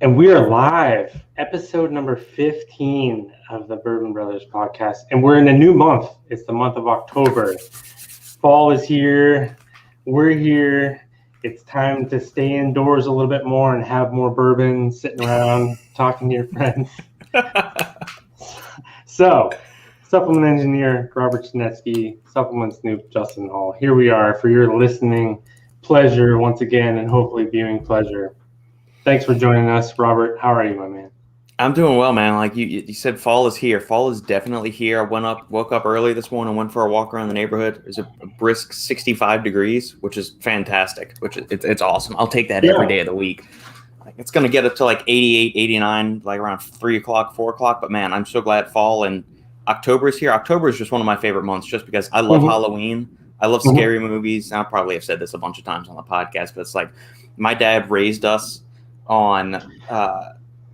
And we are live, episode number 15 of the Bourbon Brothers podcast. And we're in a new month. It's the month of October. Fall is here. We're here. It's time to stay indoors a little bit more and have more bourbon, sitting around, talking to your friends. So, supplement engineer Robert Chinetsky, supplement Snoop, Justin Hall. Here we are for your listening pleasure once again, and hopefully viewing pleasure. Thanks for joining us, Robert. How are you, my man? I'm doing well, man. Like you said, fall is here. Fall is definitely here. I woke up early this morning, went for a walk around the neighborhood. There's a brisk 65 degrees, which is fantastic, it's awesome. I'll take that every day of the week. Like, it's going to get up to like 88, 89, like around 3 o'clock, 4 o'clock. But man, I'm so glad fall and October is here. October is just one of my favorite months just because I love Halloween. I love scary movies. I probably have said this a bunch of times on the podcast, but it's like my dad raised us on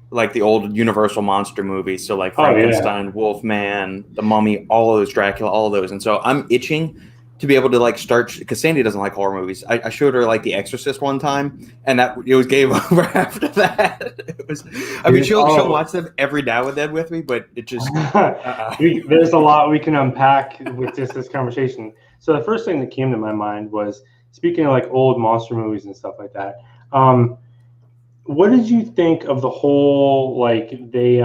like the old Universal monster movies, so like Frankenstein, Wolfman, The Mummy, all of those, Dracula, all of those. And so I'm itching to be able to like start, because Sandy doesn't like horror movies. I showed her like The Exorcist one time, and it was game over after that. It was, I mean, she'll watch them every now and then with me, but it just there's a lot we can unpack with just this conversation. So the first thing that came to my mind was, speaking of like old monster movies and stuff like that, what did you think of the whole, like, they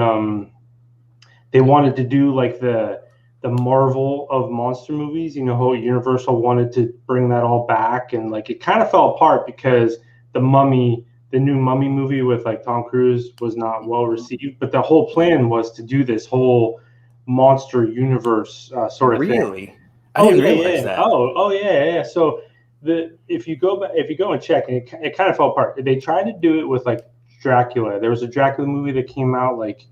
wanted to do like the Marvel of monster movies, you know, how Universal wanted to bring that all back, and like it kind of fell apart because the new Mummy movie with like Tom Cruise was not well received, but the whole plan was to do this whole monster universe sort of thing. Really? I didn't realize that. Oh yeah. So if you go and check, and it kind of fell apart. They tried to do it with like Dracula. There was a Dracula movie that came out like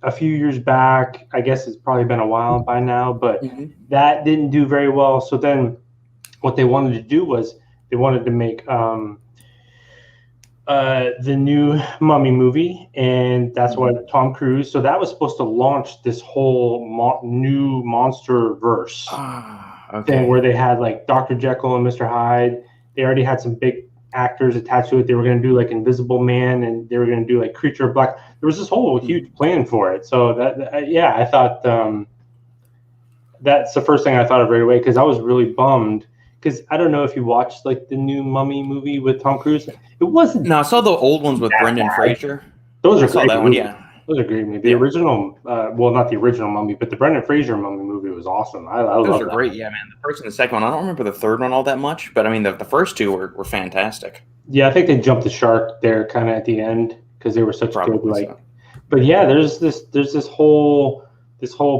a few years back. I guess it's probably been a while by now, but that didn't do very well. So then what they wanted to do was they wanted to make the new Mummy movie, and that's what Tom Cruise. So that was supposed to launch this whole new monster verse. Thing where they had like Dr. Jekyll and Mr. Hyde. They already had some big actors attached to it. They were going to do like Invisible Man, and they were going to do like Creature of Black. There was this whole huge plan for it. So I thought that's the first thing I thought of right away, because I was really bummed, because I don't know if you watched like the new Mummy movie with Tom Cruise. It wasn't. No, I saw the old ones with Brendan Fraser. Those are great. That one, yeah. Those are great movies. The original, well, not the original Mummy, but the Brendan Fraser Mummy movie was awesome. I love that. Those are great, yeah, man. The first and the second one, I don't remember the third one all that much, but I mean, the first two were fantastic. Yeah, I think they jumped the shark there kind of at the end, because they were such good, like. So. But yeah, there's this whole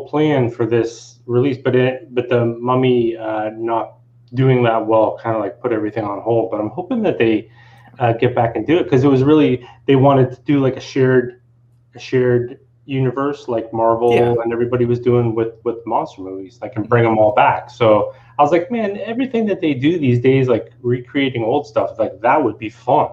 plan for this release, but the Mummy not doing that well kind of like put everything on hold. But I'm hoping that they get back and do it, because it was really, they wanted to do like a shared universe like Marvel and everybody was doing with monster movies, like, and bring them all back. So I was like, man, everything that they do these days, like recreating old stuff, like that would be fun.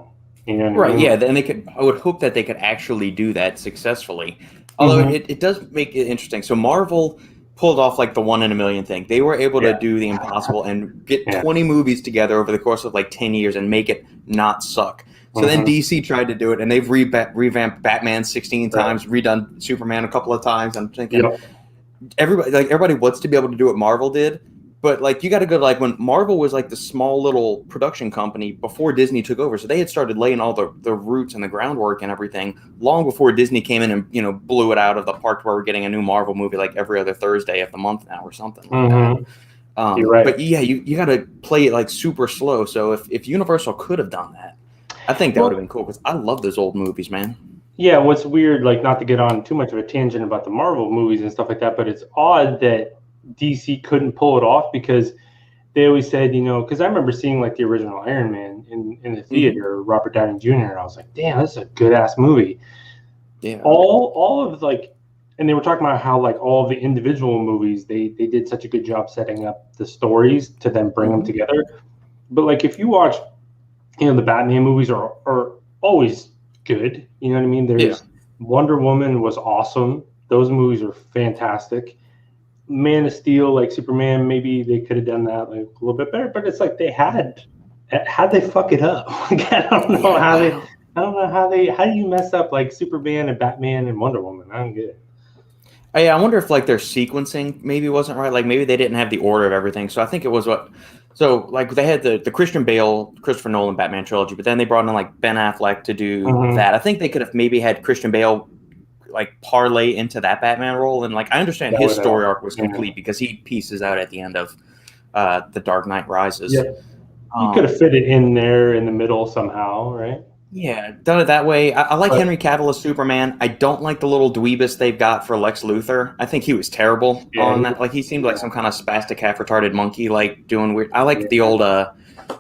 You know what I mean? Yeah. Then I would hope that they could actually do that successfully. Although it does make it interesting. So Marvel pulled off like the 1 in a million thing. They were able to do the impossible and get 20 movies together over the course of like 10 years and make it not suck. So then DC tried to do it, and they've revamped Batman 16 times, redone Superman a couple of times. I'm thinking everybody wants to be able to do what Marvel did, but like you got to go to like when Marvel was like the small little production company before Disney took over. So they had started laying all the roots and the groundwork and everything long before Disney came in and blew it out of the park, where we're getting a new Marvel movie like every other Thursday of the month now or something like that. You're right. But yeah, you got to play it like super slow. So if Universal could have done that, I think that would have been cool, because I love those old movies, man. Yeah, what's weird, like, not to get on too much of a tangent about the Marvel movies and stuff like that, but it's odd that DC couldn't pull it off, because they always said, because I remember seeing like the original Iron Man in the theater, Robert Downey Jr., and I was like, damn, this is a good ass movie. Yeah. All of like, and they were talking about how like all of the individual movies, they did such a good job setting up the stories to then bring them together. But like if you watch, the Batman movies are always good. You know what I mean? There's Wonder Woman was awesome. Those movies are fantastic. Man of Steel, like Superman, maybe they could have done that like a little bit better. But it's like how'd they fuck it up? Like, I don't know how I don't know how do you mess up like Superman and Batman and Wonder Woman? I don't get it. I wonder if like their sequencing maybe wasn't right. Like maybe they didn't have the order of everything. So I think it was so like they had the Christian Bale, Christopher Nolan Batman trilogy, but then they brought in like Ben Affleck to do that. I think they could have maybe had Christian Bale like parlay into that Batman role. And like I understand That his would help. story arc was Yeah. complete because he pieces out at the end of The Dark Knight Rises. Yeah. You could have fit it in there in the middle somehow, right? Yeah, done it that way. I like But Henry Cavill as Superman. I don't like the little dweebus they've got for Lex Luthor. I think he was terrible on that. Like he seemed like some kind of spastic half retarded monkey, like doing weird. I like the old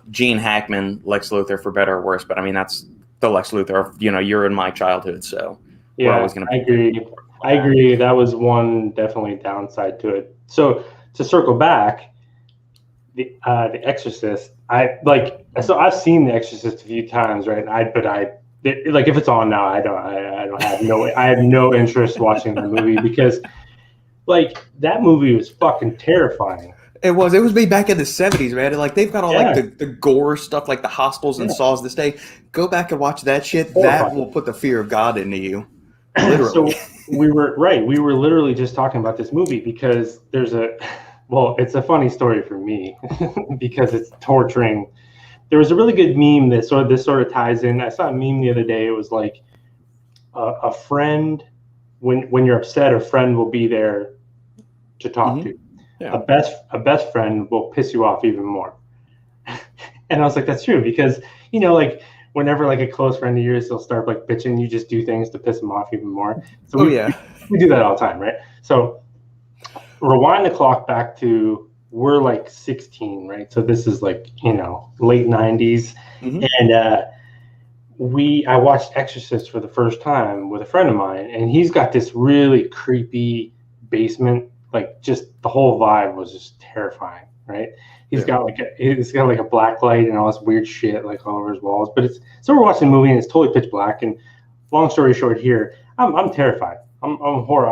Gene Hackman Lex Luthor for better or worse, but I mean that's the Lex Luthor. You know, you're in my childhood, so we're always going to. I agree. I agree. That was one definitely downside to it. So to circle back, the Exorcist. So I've seen The Exorcist a few times, right? Like if it's on now, I have no interest watching the movie because like that movie was fucking terrifying. It was made back in the 70s, man. Like they've got all like the gore stuff, like the hospitals and saws this day. Go back and watch that shit. That will put the fear of God into you. Literally. So we were literally just talking about this movie because it's a funny story for me because it's torturing. There was a really good meme that this sort of ties in. I saw a meme the other day. It was like a friend, when you're upset, a friend will be there to talk to. Yeah. A best friend will piss you off even more. And I was like, that's true because like whenever like a close friend of yours, they'll start like bitching, you just do things to piss them off even more. So we do that all the time, right? So rewind the clock back to we're like 16, right? So this is like late 90s, and I watched Exorcist for the first time with a friend of mine, and he's got this really creepy basement. Like just the whole vibe was just terrifying, right? He's got like a black light and all this weird shit like all over his walls. But so we're watching the movie and it's totally pitch black. And long story short, here I'm terrified. I'm horror.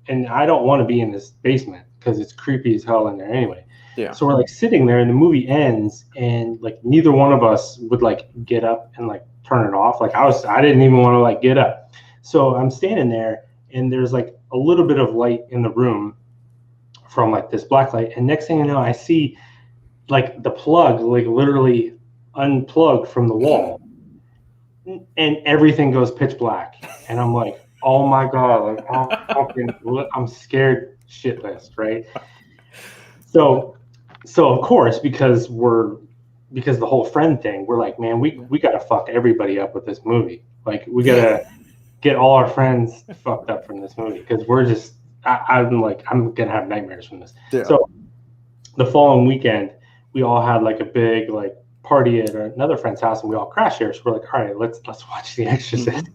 And I don't want to be in this basement because it's creepy as hell in there anyway. Yeah. So we're like sitting there and the movie ends and like neither one of us would like get up and like turn it off. Like I didn't even want to like get up. So I'm standing there and there's like a little bit of light in the room from like this black light. And next thing you know, I see like the plug like literally unplugged from the wall and everything goes pitch black. And I'm like, oh my God, like I'm scared shitless, right? So of course, because the whole friend thing, we're like, man, we gotta fuck everybody up with this movie. Like we gotta get all our friends fucked up from this movie because we're just I'm gonna have nightmares from this. Yeah. So the following weekend, we all had like a big like party at another friend's house, and we all crashed here. So we're like, all right, let's watch The Exorcist.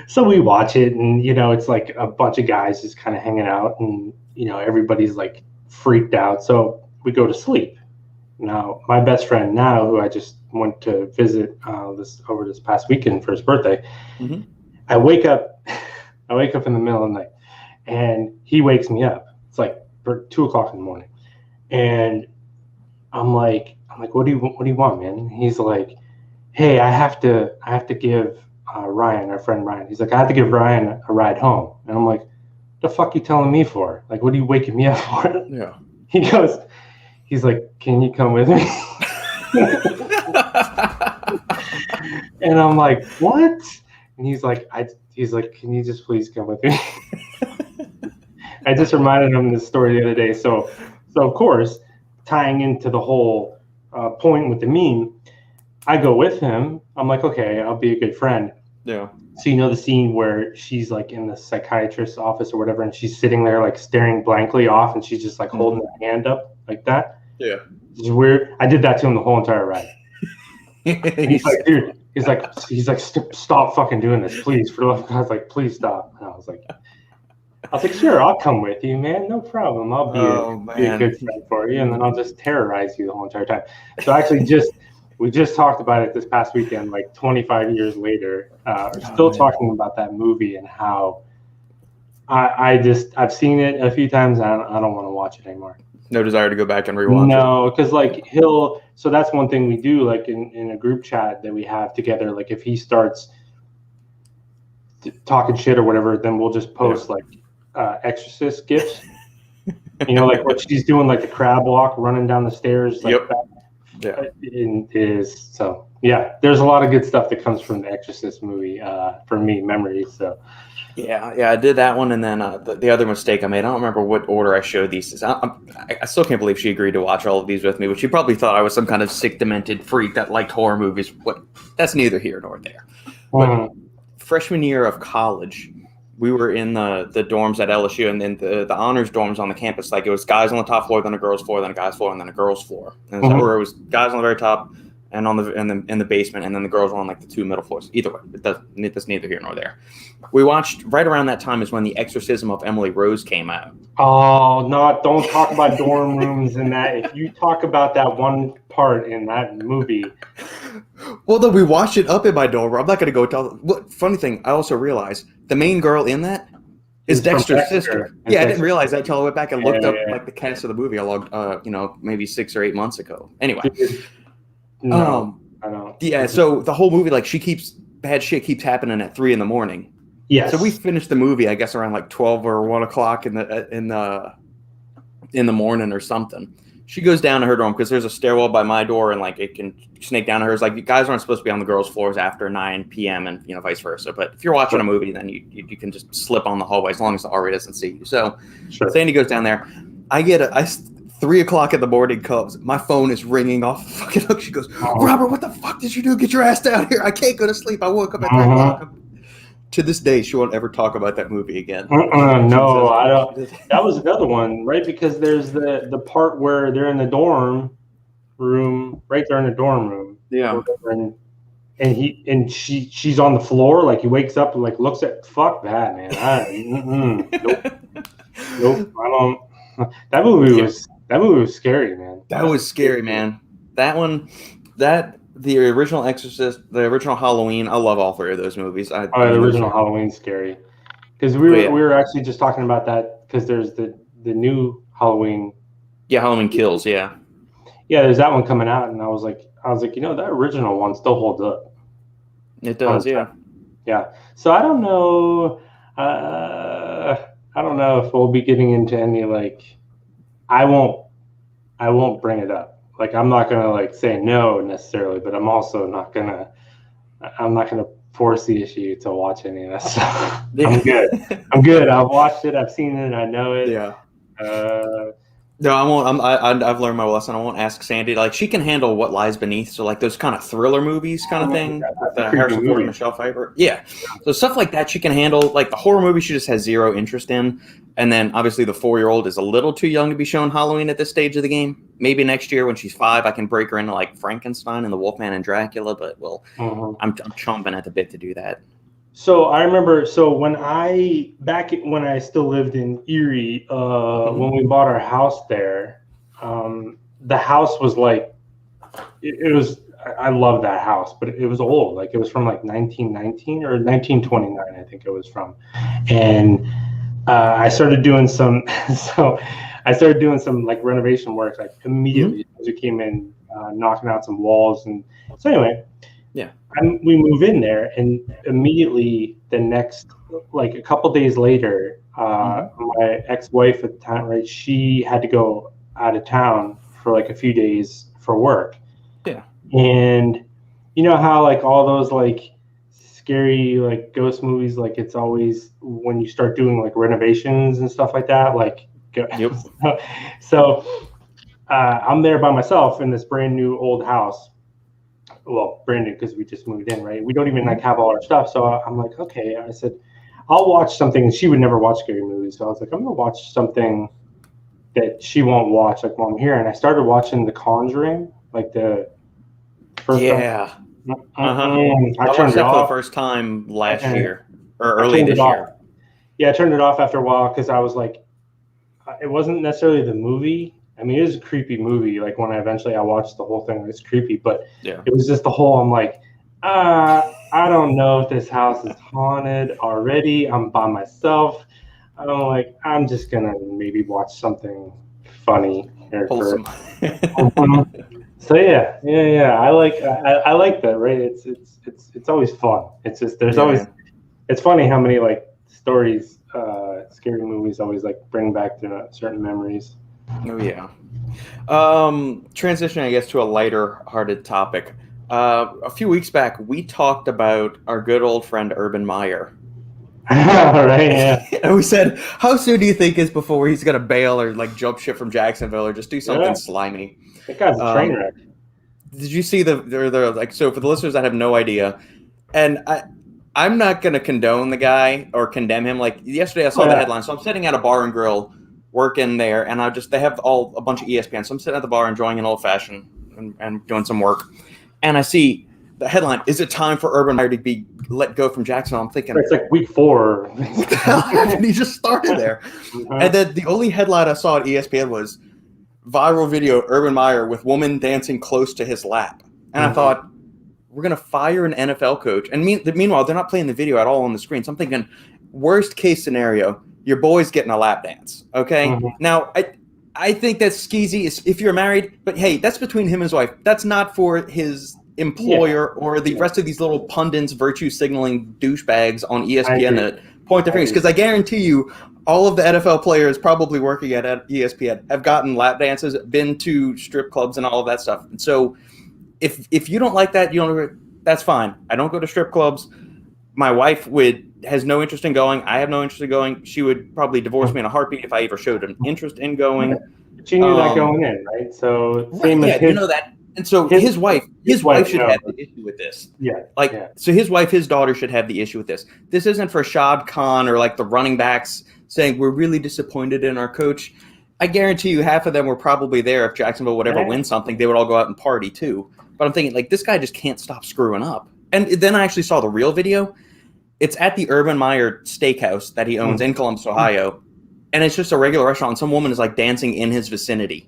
So we watch it, and it's like a bunch of guys just kind of hanging out, and everybody's like freaked out. So we go to sleep. Now my best friend now, who I just went to visit this past weekend for his birthday, I wake up in the middle of the night. And he wakes me up. It's like 2:00 in the morning, and I'm like, what do you want, man? And he's like, hey, I have to give Ryan, our friend Ryan. He's like, I have to give Ryan a ride home, and I'm like, the fuck you telling me for? Like, what are you waking me up for? Yeah. He's like, can you come with me? And I'm like, what? And he's like, can you just please come with me? I just reminded him this story the other day. So of course, tying into the whole point with the meme, I go with him. I'm like, okay, I'll be a good friend. Yeah. So the scene where she's like in the psychiatrist's office or whatever, and she's sitting there like staring blankly off, and she's just like holding her hand up like that. Yeah. It's weird. I did that to him the whole entire ride. He's like, dude. He's like, stop fucking doing this, please. For the love of God, I was like, please stop. And I was like, sure, I'll come with you, man. No problem. I'll be a good friend for you, and then I'll just terrorize you the whole entire time. So actually, we just talked about it this past weekend, like 25 years later. Still talking about that movie and how I've seen it a few times. And I don't want to watch it anymore. No desire to go back and rewatch it. No, because like so that's one thing we do, like in a group chat that we have together. Like if he starts talking shit or whatever, then we'll just post like Exorcist gifs. You know, like what she's doing, like the crab walk, running down the stairs, like that. Yeah. There's a lot of good stuff that comes from the Exorcist movie for me, memories. So. Yeah, I did that one, and then the other mistake I made, I don't remember what order I showed these. I still can't believe she agreed to watch all of these with me, but she probably thought I was some kind of sick, demented freak that liked horror movies. That's neither here nor there. But freshman year of college, we were in the dorms at LSU, and then the honors dorms on the campus. Like it was guys on the top floor, then a girls' floor, then a guys' floor, and then a girls' floor. And so it was guys on the very top, and in the basement, and then the girls were on like the two middle floors. Either way, that's neither here nor there. We watched right around that time is when The Exorcism of Emily Rose came out. Oh no! Don't talk about dorm rooms and that. If you talk about that one part in that movie, well, then we watched it up in my dorm. I'm not going to go tell. Funny thing, I also realized the main girl in that is Dexter's sister. Yeah, I didn't realize that until I went back and looked up like the cast of the movie. I logged, maybe 6 or 8 months ago. Anyway. No, I don't. Yeah, so the whole movie, like, bad shit keeps happening at 3 a.m. Yes. So we finished the movie, I guess, around like 12 or 1 o'clock in the morning or something. She goes down to her dorm because there's a stairwell by my door, and like it can snake down to hers. Like, you guys aren't supposed to be on the girls' floors after 9 p.m. and vice versa. But if you're watching a movie, then you can just slip on the hallway as long as the RA doesn't see you. So Sandy goes down there. I get 3 o'clock in the morning comes. My phone is ringing off the fucking hook. She goes, Robert, what the fuck did you do? Get your ass down here. I can't go to sleep. I woke up at 3 o'clock. To this day, she won't ever talk about that movie again. No, I don't. That was another one, right? Because there's the part where they're in the dorm room, right there in the dorm room. Yeah. And she's on the floor, like he wakes up and like looks at, fuck that, man. Nope. I don't. That movie was scary, man. That was scary, man. That one, the original Exorcist, the original Halloween. I love all 3 of those movies. The original Halloween's scary because we were actually just talking about that because there's the new Halloween. Yeah, Halloween Kills. Yeah, there's that one coming out, and I was like, that original one still holds up. It does, yeah. So I don't know. I don't know if we'll be getting into any like. I won't bring it up. Like, I'm not gonna like say no necessarily, but I'm also not gonna force the issue to watch any of that stuff. I'm good. I've watched it. I've seen it. I know it. Yeah. No, I won't. I've learned my lesson. I won't ask Sandy. Like, she can handle what lies beneath. So like those kind of thriller movies, kind of thing. Harrison Ford and Michelle Pfeiffer. Yeah. So stuff like that she can handle. Like the horror movie, she just has zero interest in. And then obviously the 4-year-old is a little too young to be shown Halloween at this stage of the game. Maybe next year when she's 5, I can break her into like Frankenstein and the Wolfman and Dracula. But I'm chomping at the bit to do that. So I remember, when I still lived in Erie, when we bought our house there, the house was like, it was, I love that house, but it was old. Like it was from like 1919 or 1929, I think it was from. And I started doing some, like renovation work, like immediately as we came in, knocking out some walls. And so anyway, we move in there, and immediately the next, like a couple days later, my ex-wife at the time, right, she had to go out of town for like a few days for work. Yeah. And you know how like all those like scary like ghost movies, like it's always when you start doing like renovations and stuff like that, like so I'm there by myself in this brand new old house. Well, brand new because we just moved in, right? We don't even like have all our stuff. So I'm like, okay. I said, I'll watch something. And she would never watch scary movies. So I was like, I'm going to watch something that she won't watch like while I'm here. And I started watching The Conjuring, like the first one. I turned it off for the first time last year or early this year. Yeah, I turned it off after a while because I was like, it wasn't necessarily the movie. I mean, it is a creepy movie. Like when I watched the whole thing, it's creepy, but it was just the whole, I'm like, I don't know if this house is haunted already. I'm by myself. I'm just going to maybe watch something funny. Wholesome. So yeah. I like that, right? It's always fun. It's just there's always it's funny how many like stories, scary movies always like bring back to certain memories. Oh yeah. Transitioning, I guess, to a lighter-hearted topic. A few weeks back, we talked about our good old friend Urban Meyer. Right, yeah. And we said, how soon do you think is before he's going to bail or like jump ship from Jacksonville or just do something slimy? That guy's a train wreck. Did you see the like, so for the listeners that have no idea, and I'm not going to condone the guy or condemn him. Like yesterday I saw the headline. So I'm sitting at a bar and grill working there, and they have a bunch of ESPN. So I'm sitting at the bar enjoying an old fashioned and doing some work. And I see the headline, is it time for Urban Meyer to be let go from Jacksonville? I'm thinking, it's like week 4. What the hell happened? He just started there. And then the only headline I saw at ESPN was viral video, Urban Meyer with woman dancing close to his lap. And I thought, we're going to fire an NFL coach. And meanwhile, they're not playing the video at all on the screen. So I'm thinking, worst case scenario, your boy's getting a lap dance. Okay. Now, I think that's skeezy if you're married, but hey, that's between him and his wife. That's not for his employer or the rest of these little pundits, virtue signaling douchebags on ESPN to point their fingers. Because I guarantee you, all of the NFL players probably working at ESPN have gotten lap dances, been to strip clubs and all of that stuff. And so if you don't like that, that's fine. I don't go to strip clubs. My wife has no interest in going. I have no interest in going. She would probably divorce me in a heartbeat if I ever showed an interest in going. But you knew that going in, right? So same as you know that. And so his wife should have the issue with this. So his wife, his daughter should have the issue with this. This isn't for Shad Khan or like the running backs saying we're really disappointed in our coach. I guarantee you half of them were probably there if Jacksonville would ever win something. They would all go out and party too. But I'm thinking, like, this guy just can't stop screwing up. And then I actually saw the real video. It's at the Urban Meyer Steakhouse that he owns in Columbus, Ohio. And it's just a regular restaurant. And some woman is, like, dancing in his vicinity.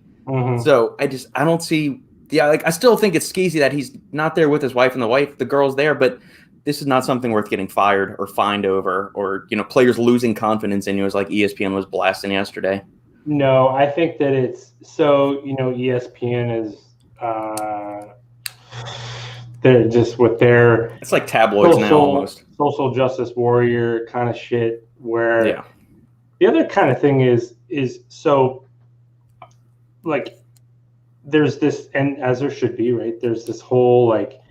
So I don't see – I still think it's skeezy that he's not there with his wife and the girl's there. But this is not something worth getting fired or fined over or, players losing confidence in you as, like, ESPN was blasting yesterday. No, I think that it's – so, ESPN is they're just with their it's like tabloids now almost social justice warrior kind of shit where the other kind of thing is so like there's this, and as there should be, right, there's this whole like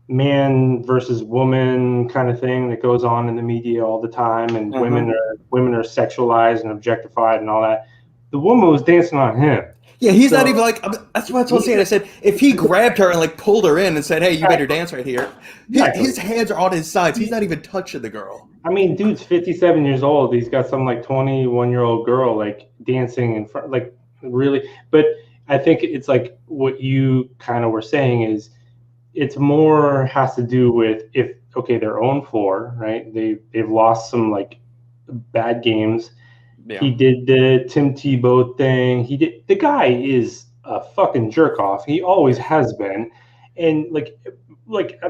man versus woman kind of thing that goes on in the media all the time, and women are sexualized and objectified and all that. The woman was dancing on him. Yeah, he's not even like, that's what I was saying. I said, if he grabbed her and like pulled her in and said, hey, you better dance right here, his hands are on his sides. He's not even touching the girl. I mean, dude's 57 years old. He's got some like 21-year-old girl like dancing in front, like really. But I think it's like what you kind of were saying is it's more has to do with if, okay, their own floor, right? They've lost some like bad games. Yeah. He did the Tim Tebow thing. The guy is a fucking jerk off. He always has been. And like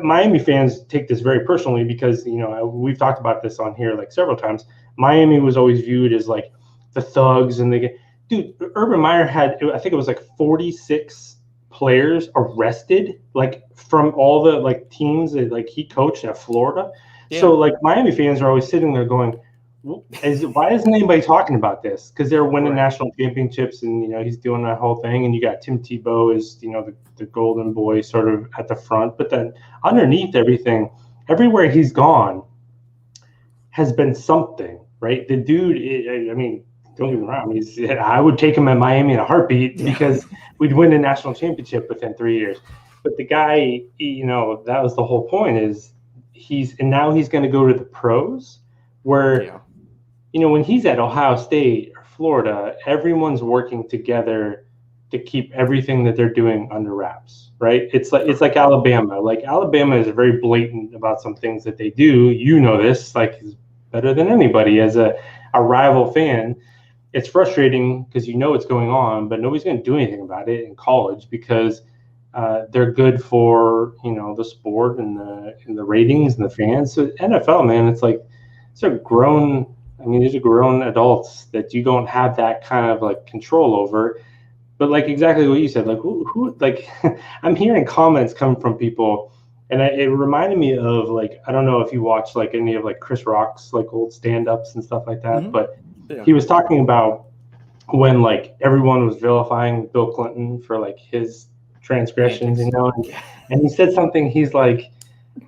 Miami fans take this very personally because, we've talked about this on here like several times. Miami was always viewed as like the thugs and dude, Urban Meyer had, I think it was like 46 players arrested, like from all the like teams that like he coached at Florida. Yeah. So like Miami fans are always sitting there going, why isn't anybody talking about this? Because they're winning national championships, and he's doing that whole thing. And you got Tim Tebow is the golden boy sort of at the front, but then underneath everything, everywhere he's gone, has been something, right? The dude, I mean, don't get me wrong. I would take him at Miami in a heartbeat because we'd win a national championship within 3 years. But the guy, that was the whole point. Is now he's going to go to the pros where. Yeah. When he's at Ohio State or Florida, everyone's working together to keep everything that they're doing under wraps, right? It's like Alabama. Like Alabama is very blatant about some things that they do. This, like, is better than anybody as a rival fan. It's frustrating because what's going on, but nobody's going to do anything about it in college because they're good for the sport and the ratings and the fans. So NFL, man, it's like these are grown adults that you don't have that kind of like control over. But like exactly what you said, like who like I'm hearing comments coming from people, and it reminded me of like I don't know if you watch like any of like Chris Rock's like old stand-ups and stuff like that, but Yeah. he was talking about when like everyone was vilifying Bill Clinton for like his transgressions, Antics. you know, and he said something. He's like,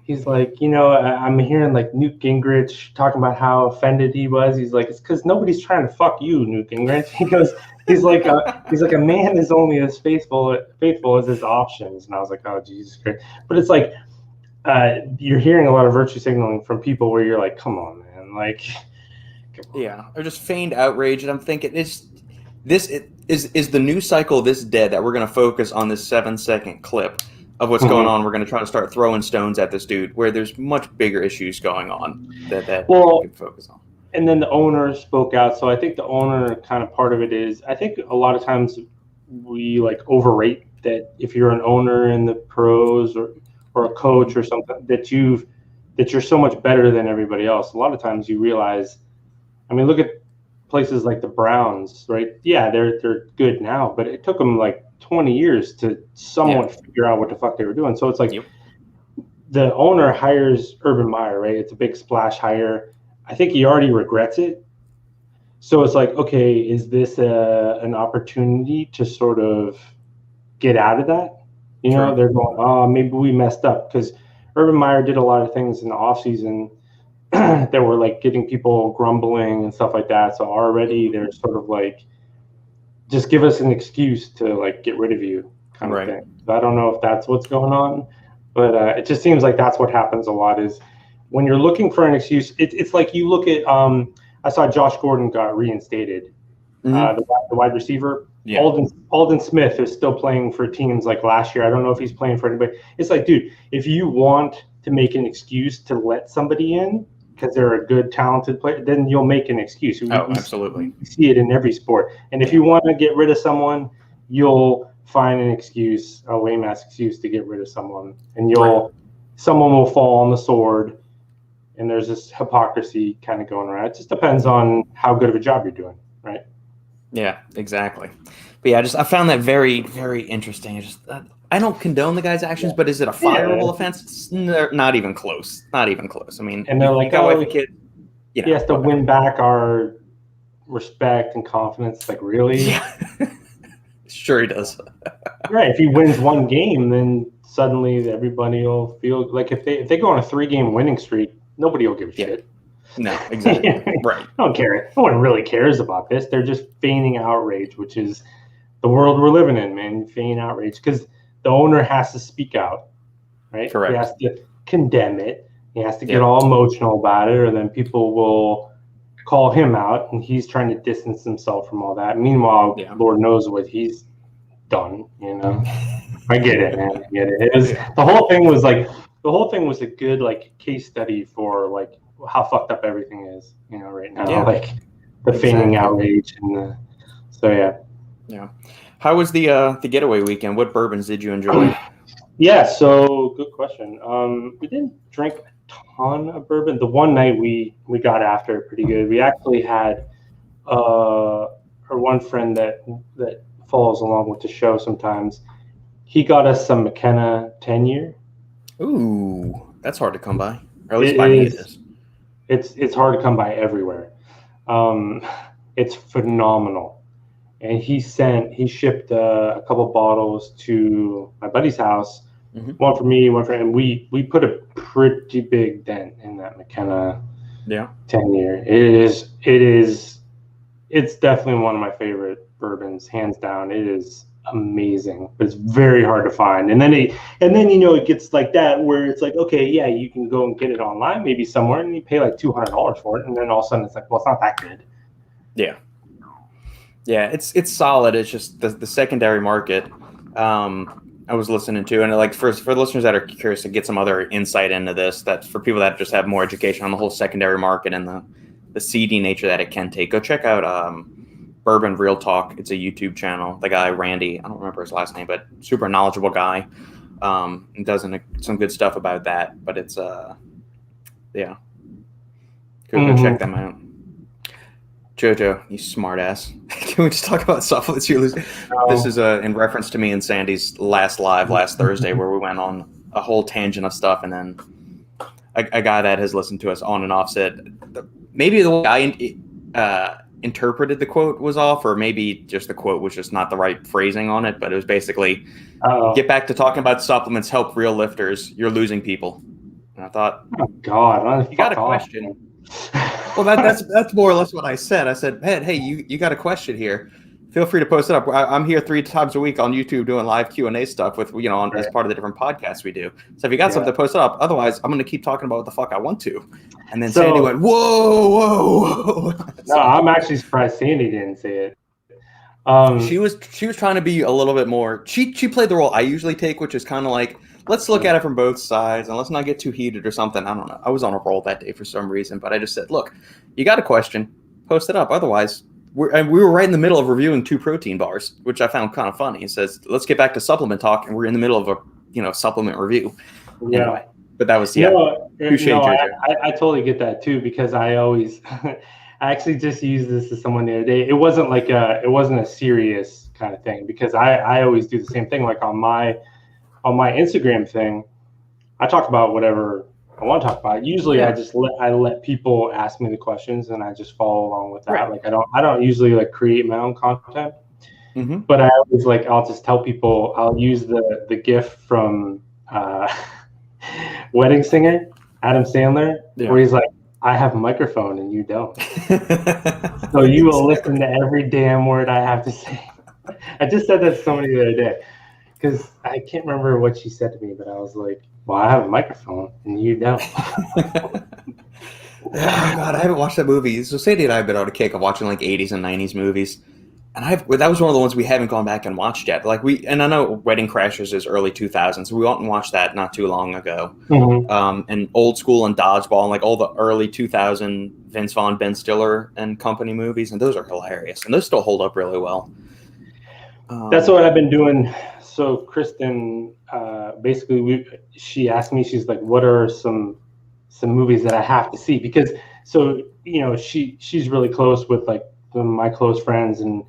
you know, I'm hearing like Newt Gingrich talking about how offended he was. He's like, it's because nobody's trying to fuck you, Newt Gingrich. He goes, he's like a man is only as faithful as his options. And I was like, oh Jesus Christ! But it's like you're hearing a lot of virtue signaling from people where you're like, come on, man, like, come on. Yeah, or just feigned outrage. And I'm thinking, is the news cycle this dead that we're going to focus on this 7-second clip of what's going on? We're going to try to start throwing stones at this dude, where there's much bigger issues going on that we can focus on. And then the owner spoke out. So I think the owner kind of part of it is, I think a lot of times we like overrate that if you're an owner in the pros or a coach or something that you're so much better than everybody else. A lot of times you realize, I mean, look at places like the Browns, right? Yeah, they're good now, but it took them like 20 years to somewhat figure out what the fuck they were doing. So it's like the owner hires Urban Meyer, right? It's a big splash hire. I think he already regrets it. So it's like, okay, is this an opportunity to sort of get out of that? You know, they're going, oh, maybe we messed up, because Urban Meyer did a lot of things in the offseason that were like getting people grumbling and stuff like that. So already they're sort of like, just give us an excuse to like get rid of you kind of thing. So I don't know if that's what's going on, but it just seems like that's what happens a lot is when you're looking for an excuse. It's like you look at, I saw Josh Gordon got reinstated, the wide receiver. Yeah. Alden Smith is still playing for teams like last year. I don't know if he's playing for anybody. It's like, dude, if you want to make an excuse to let somebody in because they're a good, talented player, then you'll make an excuse. Absolutely. We see it in every sport. And if you want to get rid of someone, you'll find an excuse, a lame ass excuse to get rid of someone, and someone will fall on the sword. And there's this hypocrisy kind of going around. It just depends on how good of a job you're doing, right? Yeah, exactly. But yeah, I found that very, very interesting. I don't condone the guy's actions, but is it a fireable offense? It's not even close. Not even close. I mean, and they're like, oh, kid, he has to win back our respect and confidence. Like, really? Yeah. Sure he does. Right. If he wins one game, then suddenly everybody will feel like if they go on a 3-game winning streak, nobody will give a shit. No, exactly. Right. I don't care. No one really cares about this. They're just feigning outrage, which is the world we're living in, man. Feigning outrage because the owner has to speak out, right? Correct. He has to condemn it. He has to get all emotional about it, or then people will call him out, and he's trying to distance himself from all that. Meanwhile, Lord knows what he's done. You know, I get it, man. I get it. The whole thing was a good like case study for like how fucked up everything is, you know, right now. Like the feigning outrage and yeah. How was the getaway weekend? What bourbons did you enjoy? Yeah, so good question. We didn't drink a ton of bourbon. The one night we got after it pretty good. We actually had our one friend that follows along with the show sometimes. He got us some McKenna 10-year. Ooh, that's hard to come by. Or at least by me it is. It's hard to come by everywhere. It's phenomenal. And he shipped a couple bottles to my buddy's house. One for me, one for him. We put a pretty big dent in that McKenna 10-year. It's definitely one of my favorite bourbons, hands down. It is amazing, but it's very hard to find. And then you know it gets like that where it's like, okay, yeah, you can go and get it online maybe somewhere, and you pay like $200 for it, and then all of a sudden it's like, well, it's not that good. Yeah, it's solid. It's just the secondary market. I was listening to, and like for the listeners that are curious to get some other insight into this, that for people that just have more education on the whole secondary market and the seedy nature that it can take, go check out Bourbon Real Talk. It's a YouTube channel. The guy Randy, I don't remember his last name, but super knowledgeable guy, and does some good stuff about that. But it's go check them out. Jojo, you smart ass. Can we just talk about supplements you're losing? No. This is in reference to me and Sandy's last live last Thursday, where we went on a whole tangent of stuff, and then a guy that has listened to us on and off said maybe the way I interpreted the quote was off, or maybe just the quote was just not the right phrasing on it, but it was basically, get back to talking about supplements, help real lifters, you're losing people. And I thought, oh God, you got a question. Well, that's more or less what I said. I said, hey, you got a question here. Feel free to post it up. I'm here 3 times a week on YouTube doing live Q&A stuff with, as part of the different podcasts we do. So if you got something, post it up. Otherwise, I'm going to keep talking about what the fuck I want to. And then Sandy went, whoa. No, I'm actually surprised Sandy didn't say it. She was trying to be a little bit more. She played the role I usually take, which is kind of like, let's look at it from both sides and let's not get too heated or something. I don't know. I was on a roll that day for some reason, but I just said, look, you got a question, post it up. Otherwise, we were right in the middle of reviewing 2 protein bars, which I found kind of funny. It says, let's get back to supplement talk, and we're in the middle of a supplement review. Yeah. Anyway, but that was, I totally get that too, because I always, I actually just used this to someone the other day. It wasn't a serious kind of thing, because I always do the same thing. Like on my Instagram thing, I talk about whatever I want to talk about. Usually I just let people ask me the questions and I just follow along with that. Right. Like I don't usually like create my own content, but I always I'll just tell people, I'll use the GIF from Wedding Singer, Adam Sandler, where he's like, I have a microphone and you don't. So you will listen to every damn word I have to say. I just said that to somebody the other day, because I can't remember what she said to me, but I was like, well, I have a microphone and you don't. Oh, God, I haven't watched that movie. So Sadie and I have been on a kick of watching like 80s and 90s movies. And that was one of the ones we haven't gone back and watched yet. And I know Wedding Crashers is early 2000s. We went and watched that not too long ago. And Old School and Dodgeball and like all the early 2000 Vince Vaughn, Ben Stiller and company movies. And those are hilarious. And those still hold up really well. That's what I've been doing. So Kristen, basically, she asked me, she's like, what are some movies that I have to see? Because, she's really close with like my close friends, and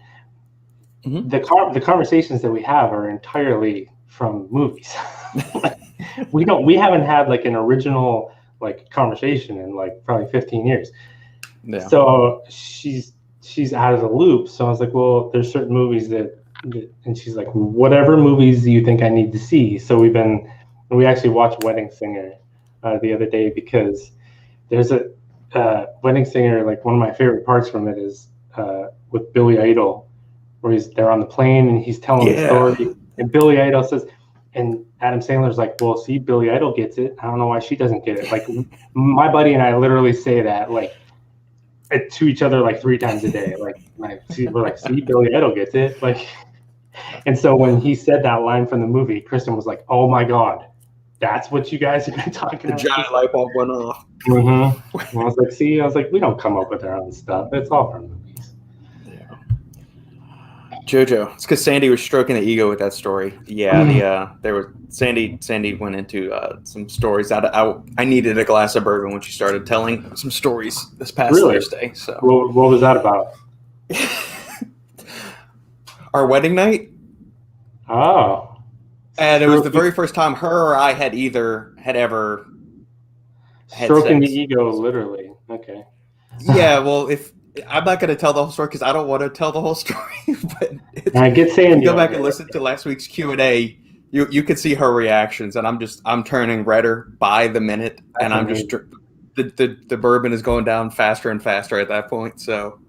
the conversations that we have are entirely from movies. We haven't had like an original like conversation in like probably 15 years. Yeah. So she's out of the loop. So I was like, well, there's certain movies and she's like, whatever movies do you think I need to see? So we actually watched Wedding Singer the other day, because there's a Wedding Singer, like one of my favorite parts from it is with Billy Idol, where they're on the plane and he's telling the story, and Billy Idol says, and Adam Sandler's like, well, see, Billy Idol gets it. I don't know why she doesn't get it. Like my buddy and I literally say that like to each other like 3 times a day. We're like, see, Billy Idol gets it. Like, and so when he said that line from the movie, Kristen was like, oh my God, that's what you guys have been talking about. The giant light bulb went off. Mm-hmm. I was like, we don't come up with our own stuff. It's all from movies. Yeah. JoJo, it's because Sandy was stroking the ego with that story. Yeah, Sandy went into some stories that I needed a glass of bourbon when she started telling some stories this past Thursday. So what was that about? Our wedding night. Oh. And it was the very first time her or I had ever stroking the ego, literally. Okay. Yeah, well, if I'm not going to tell the whole story because I don't want to tell the whole story. But I get Sandy. Go back and listen to last week's Q&A. You could see her reactions, and I'm turning redder by the minute, and I'm just the bourbon is going down faster and faster at that point. So.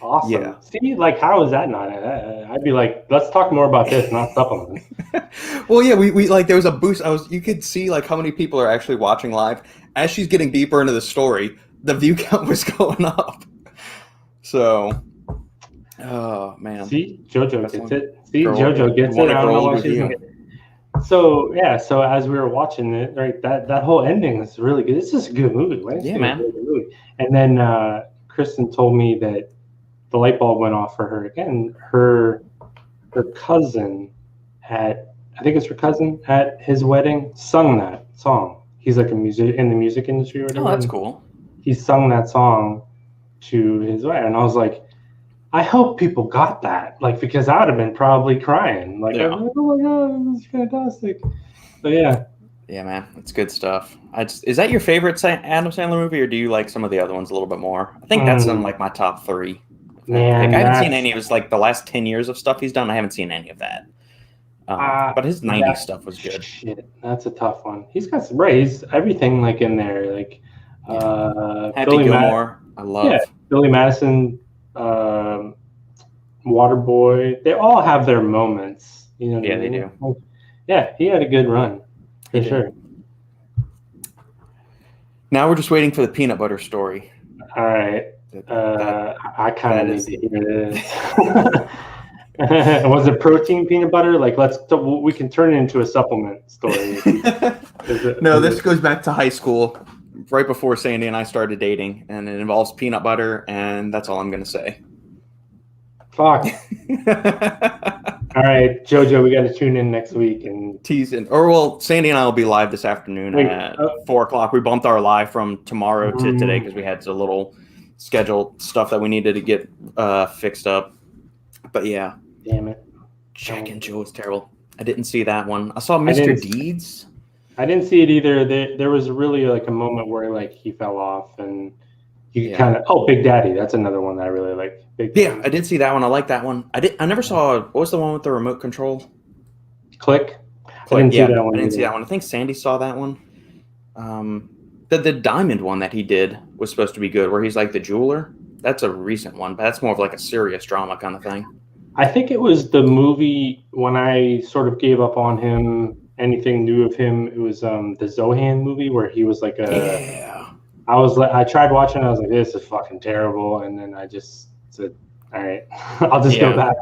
Awesome. Yeah. See, like, how is that not? I'd be like, let's talk more about this, not supplements. Well, yeah, we like there was a boost. You could see like how many people are actually watching live as she's getting deeper into the story. The view count was going up. So, oh man. See, JoJo gets it. See, JoJo gets it. I don't know why she's getting it. So yeah, so as we were watching it, right, that whole ending is really good. It's just a good movie, right? Yeah, man. Really movie. And then Kristen told me that the light bulb went off for her again. Her cousin I think it's her cousin at his wedding, sung that song. He's like in the music industry or whatever. Oh, that's cool. He sung that song to his wife, and I was like, I hope people got that, like, because I would have been probably crying. Like, Yeah. I'd be like, oh my god, this is fantastic. So yeah. Yeah, man, it's good stuff. Is that your favorite Adam Sandler movie, or do you like some of the other ones a little bit more? I think that's in like my top 3. Man, I haven't seen any of his like the last 10 years of stuff he's done. I haven't seen any of that. But his 90s stuff was good. Shit, that's a tough one. He's got some rays, everything like in there, like Happy Billy Gilmore, I love. Yeah, Billy Madison, Waterboy. They all have their moments. You know what I they mean? do. Like, yeah, he had a good run for sure. Now we're just waiting for the peanut butter story. All right. I kind of need to hear this. Was it protein peanut butter? Like, we can turn it into a supplement story. No, this goes back to high school, right before Sandy and I started dating, and it involves peanut butter, and that's all I'm going to say. Fuck. All right, JoJo, we got to tune in next week and tease in. Sandy and I will be live this afternoon at 4 o'clock. We bumped our live from tomorrow to today because we had a little schedule stuff that we needed to get fixed up. But yeah. Damn it. Jack and Jill was terrible. I didn't see that one. I saw Mr. Deeds. I didn't see it either. There was really like a moment where like he fell off and you kind of Big Daddy. That's another one that I really like. Yeah, I did see that one. I like that one. I never saw. What was the one with the remote control? Click. I didn't see that one. I didn't see that one. I think Sandy saw that one. The diamond one that he did was supposed to be good, where he's like the jeweler. That's a recent one, but that's more of like a serious drama kind of thing. I think it was the movie when I sort of gave up on him. Anything new of him? It was the Zohan movie where he was like I tried watching. I was like, this is fucking terrible, and then I just said, all right, I'll just go back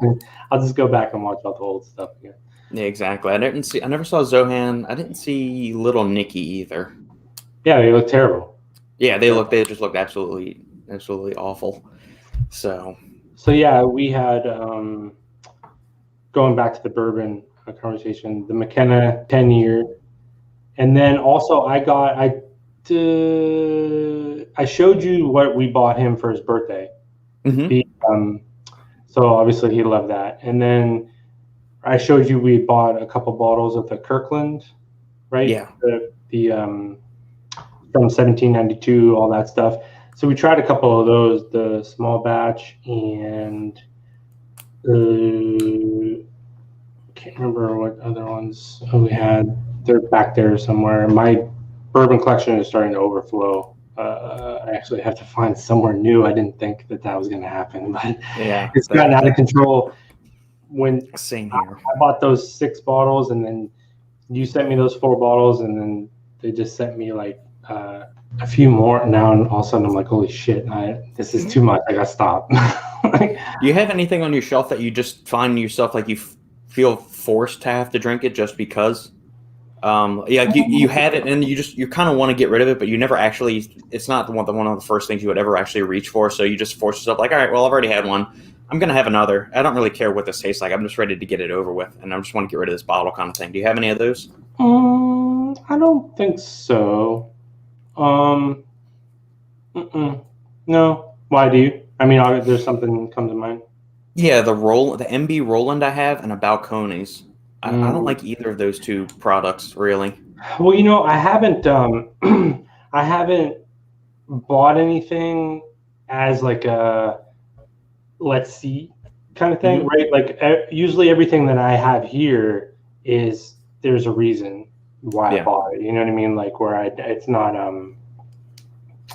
and watch all the old stuff again. Yeah, exactly. I never saw Zohan. I didn't see Little Nicky either. Yeah, they look terrible. Yeah, they just looked absolutely awful. So yeah, we had going back to the bourbon conversation, the McKenna 10-year, and then also I showed you what we bought him for his birthday. Mm-hmm. So obviously he loved that, and then I showed you we bought a couple bottles of the Kirkland, right? Yeah. The from 1792, all that stuff. So we tried a couple of those, the small batch and can't remember what other ones we had. They're back there somewhere. My bourbon collection is starting to overflow. I actually have to find somewhere new. I didn't think that was going to happen, but it's gotten out of control. Same here. I bought those 6 bottles, and then you sent me those 4 bottles, and then they just sent me like a few more. Now, and all of a sudden, I'm like, holy shit, this is too much. I got to stop. Do you have anything on your shelf that you just find yourself like you feel forced to have to drink it just because? You had it and you kind of want to get rid of it, but you never actually. It's not one of the first things you would ever actually reach for. So you just force yourself like, all right, well, I've already had one. I'm gonna have another. I don't really care what this tastes like. I'm just ready to get it over with, and I just want to get rid of this bottle kind of thing. Do you have any of those? I don't think so. No. Why do you? I mean, there's something come to mind. Yeah, the MB Roland I have, and a Balcones. I don't like either of those 2 products really. Well, I haven't I haven't bought anything as like a let's see kind of thing, right? Like usually everything that I have here is there's a reason why I bought it. You know what I mean? Like where it's not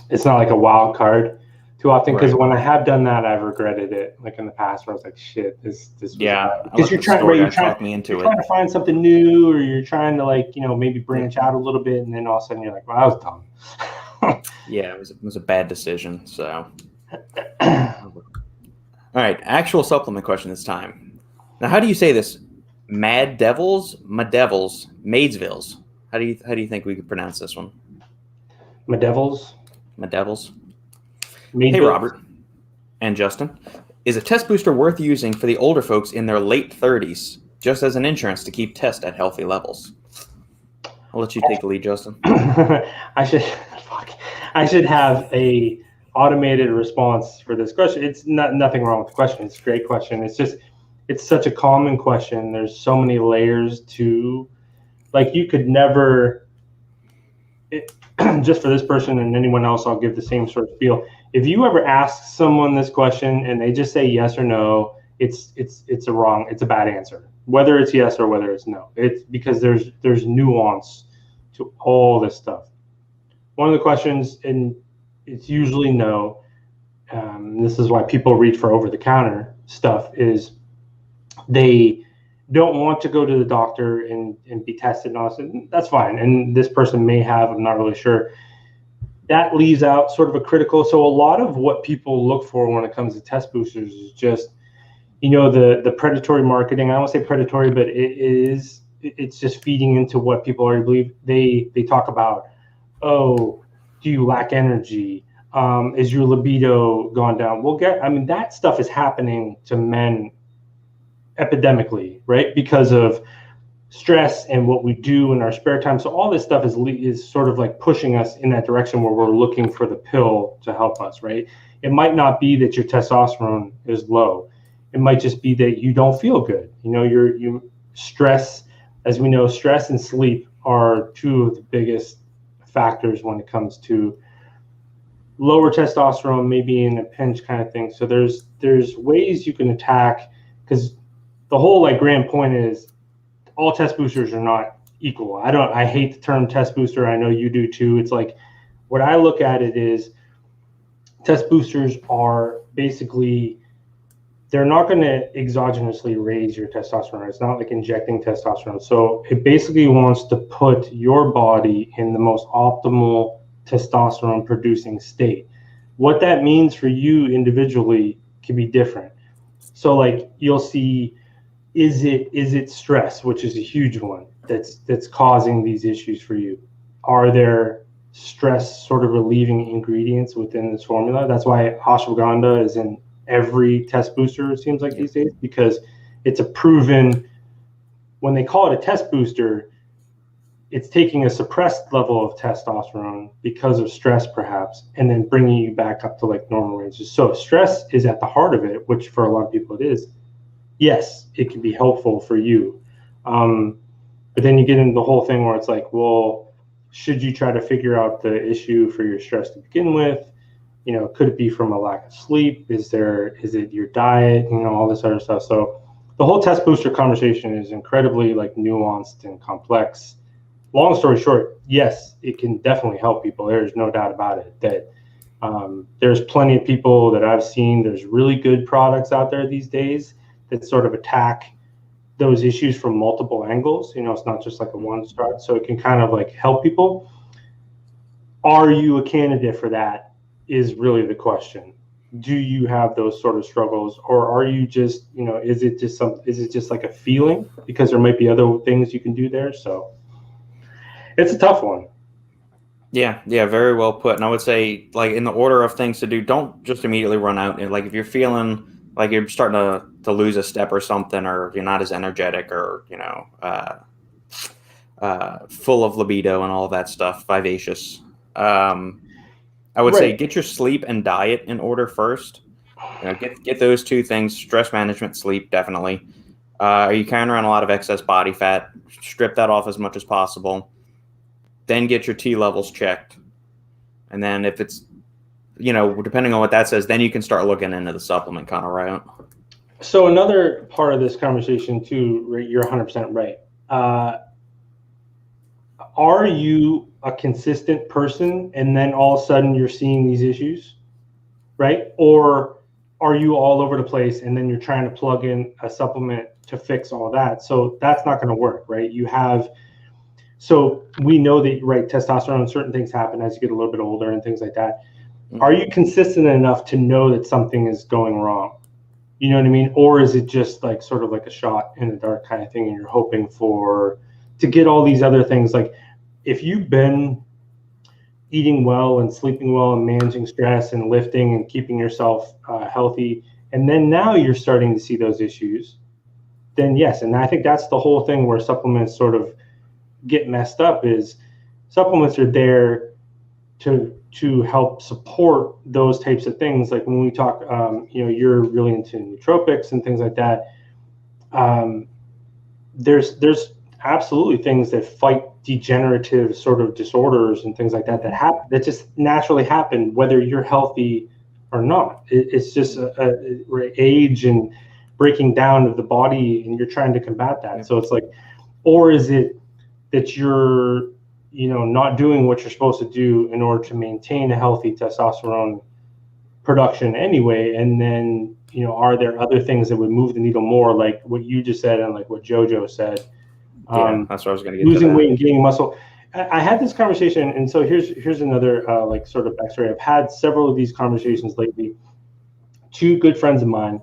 like a wild card too often, because when I have done that, I've regretted it. Like in the past, where I was like, "Shit, this was bad." Because you're trying to find something new, or you're trying to like maybe branch out a little bit, and then all of a sudden you're like, "Well, that was dumb." Yeah, it was a bad decision. So, all right, actual supplement question this time. Now, how do you say this? Mad Devils, Maidesvilles. How do you think we could pronounce this one? Madevils. Hey, Robert and Justin. Is a test booster worth using for the older folks in their late 30s, just as an insurance to keep test at healthy levels? I'll let you take the lead, Justin. I should have a automated response for this question. It's nothing wrong with the question. It's a great question. It's just, it's such a common question. There's so many layers to, like, you could never, just for this person and anyone else, I'll give the same sort of feel. If you ever ask someone this question and they just say yes or no, it's a bad answer. Whether it's yes or whether it's no, it's because there's nuance to all this stuff. One of the questions, and it's usually no, this is why people reach for over-the-counter stuff, is they don't want to go to the doctor and be tested and all this. And that's fine. And this person may have, I'm not really sure. That leaves out sort of a critical. So a lot of what people look for when it comes to test boosters is just, the predatory marketing. I won't say predatory, but it's just feeding into what people already believe. They talk about, oh, do you lack energy? Is your libido gone down? That stuff is happening to men epidemically, right? Because of stress and what we do in our spare time. So all this stuff is sort of like pushing us in that direction where we're looking for the pill to help us, right? It might not be that your testosterone is low. It might just be that you don't feel good. You stress, as we know, stress and sleep are two of the biggest factors when it comes to lower testosterone, maybe in a pinch kind of thing. So there's ways you can attack, because the whole grand point is all test boosters are not equal. I hate the term test booster. I know you do too. It's like, what I look at it is, test boosters are basically, they're not going to exogenously raise your testosterone. It's not like injecting testosterone. So it basically wants to put your body in the most optimal testosterone producing state. What that means for you individually can be different. So you'll see, is it stress, which is a huge one that's causing these issues for you? Are there stress sort of relieving ingredients within this formula? That's why ashwagandha is in every test booster, it seems like these days, because it's a proven, when they call it a test booster, it's taking a suppressed level of testosterone because of stress perhaps, and then bringing you back up to normal ranges. So stress is at the heart of it, which for a lot of people it is. Yes, it can be helpful for you. But then you get into the whole thing where it's like, well, should you try to figure out the issue for your stress to begin with? Could it be from a lack of sleep? Is it your diet? All this other stuff. So the whole test booster conversation is incredibly nuanced and complex. Long story short, yes, it can definitely help people. There's no doubt about it. That there's plenty of people that I've seen. There's really good products out there these days that sort of attack those issues from multiple angles. It's not just a one start. So it can kind of help people. Are you a candidate for that? Is really the question. Do you have those sort of struggles, or are you just, is it just like a feeling? Because there might be other things you can do there. So it's a tough one. Yeah, very well put. And I would say, in the order of things to do, don't just immediately run out. If you're feeling like you're starting to lose a step or something, or you're not as energetic, or full of libido and all of that stuff, vivacious. I would say get your sleep and diet in order first. Get those two things: stress management, sleep, definitely. Are you carrying around a lot of excess body fat? Strip that off as much as possible. Then get your T levels checked, and then if it's, depending on what that says, then you can start looking into the supplement kind of route. So another part of this conversation too, you're 100% right. Are you a consistent person and then all of a sudden you're seeing these issues, right? Or are you all over the place and then you're trying to plug in a supplement to fix all that? So that's not going to work, right? So we know that, right, testosterone, certain things happen as you get a little bit older and things like that. Mm-hmm. Are you consistent enough to know that something is going wrong? You know what I mean? Or is it just sort of a shot in the dark kind of thing, and you're hoping to get all these other things? If you've been eating well and sleeping well and managing stress and lifting and keeping yourself healthy, and then now you're starting to see those issues, then yes. And I think that's the whole thing where supplements sort of get messed up, is supplements are there to to help support those types of things. Like when we talk, you're really into nootropics and things like that. There's absolutely things that fight degenerative sort of disorders and things like that that just naturally happen whether you're healthy or not. It's just a age and breaking down of the body, and you're trying to combat that. So it's like, or is it that you're not doing what you're supposed to do in order to maintain a healthy testosterone production anyway? And then, are there other things that would move the needle more, like what you just said and like what JoJo said? That's what I was going to get losing weight and gaining muscle. I had this conversation, and so here's another like sort of backstory. I've had several of these conversations lately. Two good friends of mine,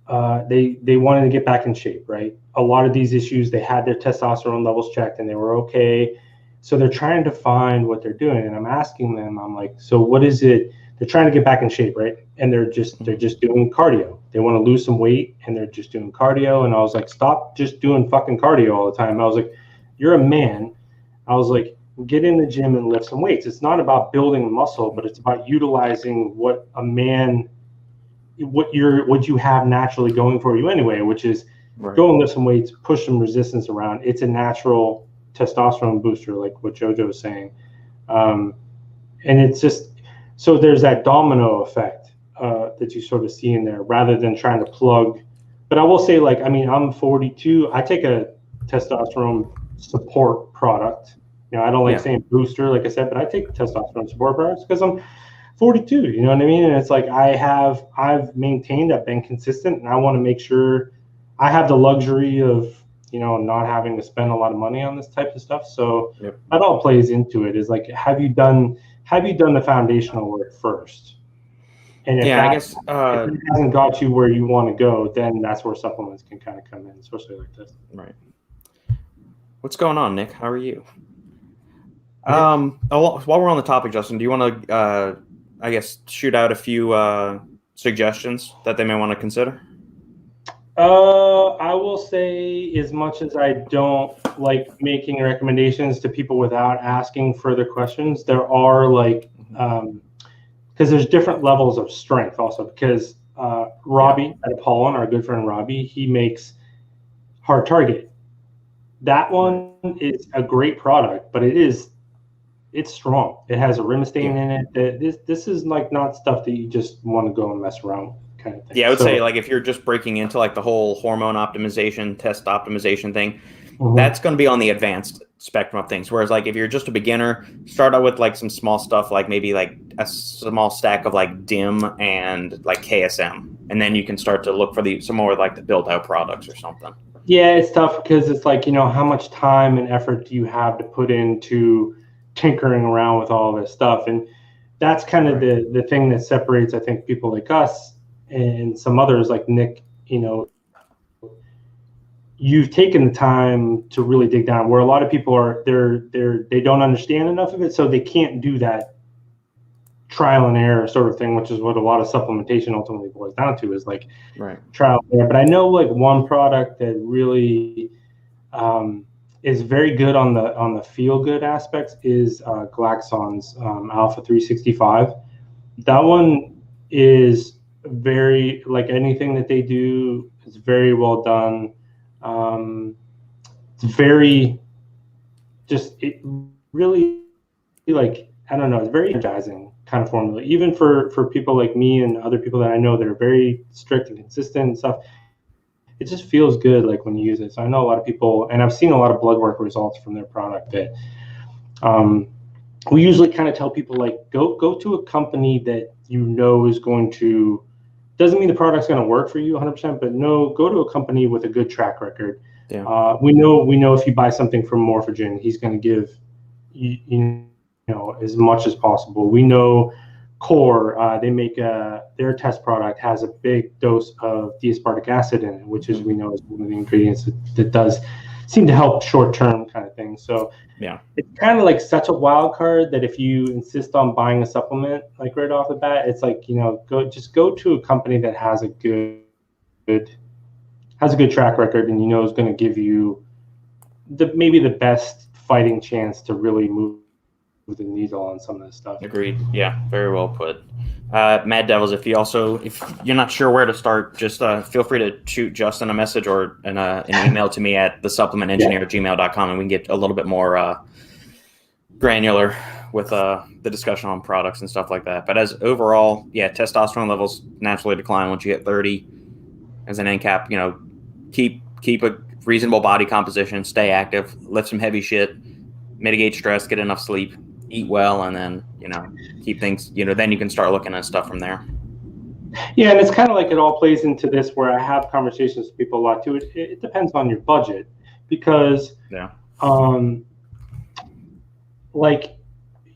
they wanted to get back in shape, right? A lot of these issues, they had their testosterone levels checked and they were okay. So they're trying to find what they're doing, and I'm asking them, I'm like, so what is it? They're trying to get back in shape, right? And they're just doing cardio. They want to lose some weight, and they're just doing cardio. And I was like, stop just doing fucking cardio all the time. I was like, you're a man. I was like, get in the gym and lift some weights. It's not about building muscle, but it's about utilizing what you have naturally going for you anyway, which is go and lift some weights, push some resistance around. It's a natural testosterone booster, like what JoJo was saying. And it's just, so there's that domino effect that you sort of see in there, rather than trying to plug. But I will say, like, I mean, I'm 42. I take a testosterone support product. I don't like saying booster, like I said, but I take testosterone support products because I'm 42. You know what I mean? And it's like I've maintained, I've been consistent, and I want to make sure I have the luxury of not having to spend a lot of money on this type of stuff. So that all plays into it. Is like, have you done the foundational work first? And if I guess if it hasn't got you where you want to go, then that's where supplements can kind of come in, especially like this. Right. What's going on, Nick? How are you? While we're on the topic, Justin, do you want to, I guess, shoot out a few suggestions that they may want to consider? I will say, as much as I don't like making recommendations to people without asking further questions, there are like, because there's different levels of strength also, because Robbie at Apollon, our good friend Robbie, he makes Hard Target. That one is a great product, but it's strong. It has arimistane in it. This is like not stuff that you just want to go and mess around with. Kind of thing. Yeah, I would say, like, if you're just breaking into like the whole hormone optimization, test optimization thing, that's going to be on the advanced spectrum of things. Whereas, like, if you're just a beginner, start out with like some small stuff, like maybe like a small stack of like DIM and like KSM, and then you can start to look for some more like the built out products or something. Yeah, it's tough because it's like, how much time and effort do you have to put into tinkering around with all this stuff? And that's kind of the thing that separates, I think, people like us and some others like Nick. You've taken the time to really dig down, where a lot of people they don't understand enough of it, so they can't do that trial and error sort of thing, which is what a lot of supplementation ultimately boils down to, is like trial and error. But I know like one product that really is very good on the feel good aspects is Glaxon's Alpha 365. That one is very, like anything that they do, is very well done. It's very it really, like, I don't know, it's very energizing kind of formula, even for people like me and other people that I know that are very strict and consistent and stuff. It just feels good, like, when you use it. So I know a lot of people, and I've seen a lot of blood work results from their product, that we usually kind of tell people, like, go to a company that is going to, doesn't mean the product's going to work for you 100%, but go to a company with a good track record. We know if you buy something from Morphogen, he's going to give as much as possible. We know Core, they make their test product has a big dose of D-aspartic acid in it, which is, we know, is one of the ingredients that does seem to help short-term kind of thing. So it's kind of like such a wild card that if you insist on buying a supplement, like right off the bat, it's like, go to a company that has a good track record, and is going to give you maybe the best fighting chance to really move the needle on some of this stuff. Agreed. Yeah, very well put. Mad Devils, if you're not sure where to start, just feel free to shoot Justin a message or an email to me at thesupplementengineer@gmail.com, and we can get a little bit more granular with the discussion on products and stuff like that. But as overall, yeah, testosterone levels naturally decline once you hit 30. As an end cap, keep a reasonable body composition, stay active, lift some heavy shit, mitigate stress, get enough sleep, eat well, and then keep things. Then you can start looking at stuff from there. Yeah, and it's kind of like it all plays into this where I have conversations with people a lot too. It depends on your budget, because like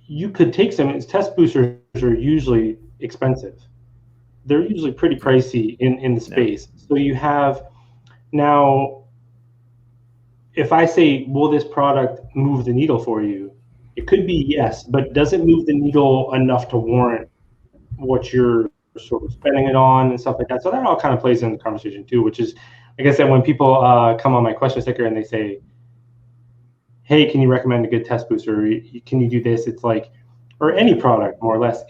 you could take some test boosters are usually expensive. They're usually pretty pricey in the space. So you have now, if I say, will this product move the needle for you? It could be yes, but does it move the needle enough to warrant what you're sort of spending it on and stuff like that? So that all kind of plays in the conversation too, which is, like I said, when people come on my question sticker and they say, hey, can you recommend a good test booster? Can you do this? It's like, or any product more or less,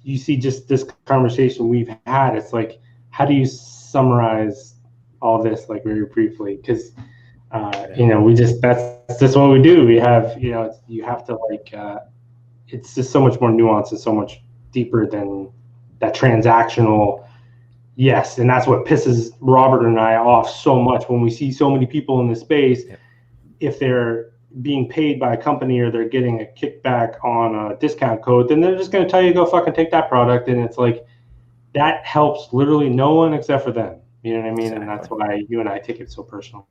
you see just this conversation we've had. It's like, how do you summarize all this like very briefly? Because that's just what we do. We have, you have to like, it's just so much more nuanced and so much deeper than that transactional. Yes. And that's what pisses Robert and I off so much when we see so many people in the space. Yeah. If they're being paid by a company or they're getting a kickback on a discount code, then they're just going to tell you, go fucking take that product. And it's like, that helps literally no one except for them. You know what I mean? Exactly. And that's why you and I take it so personal.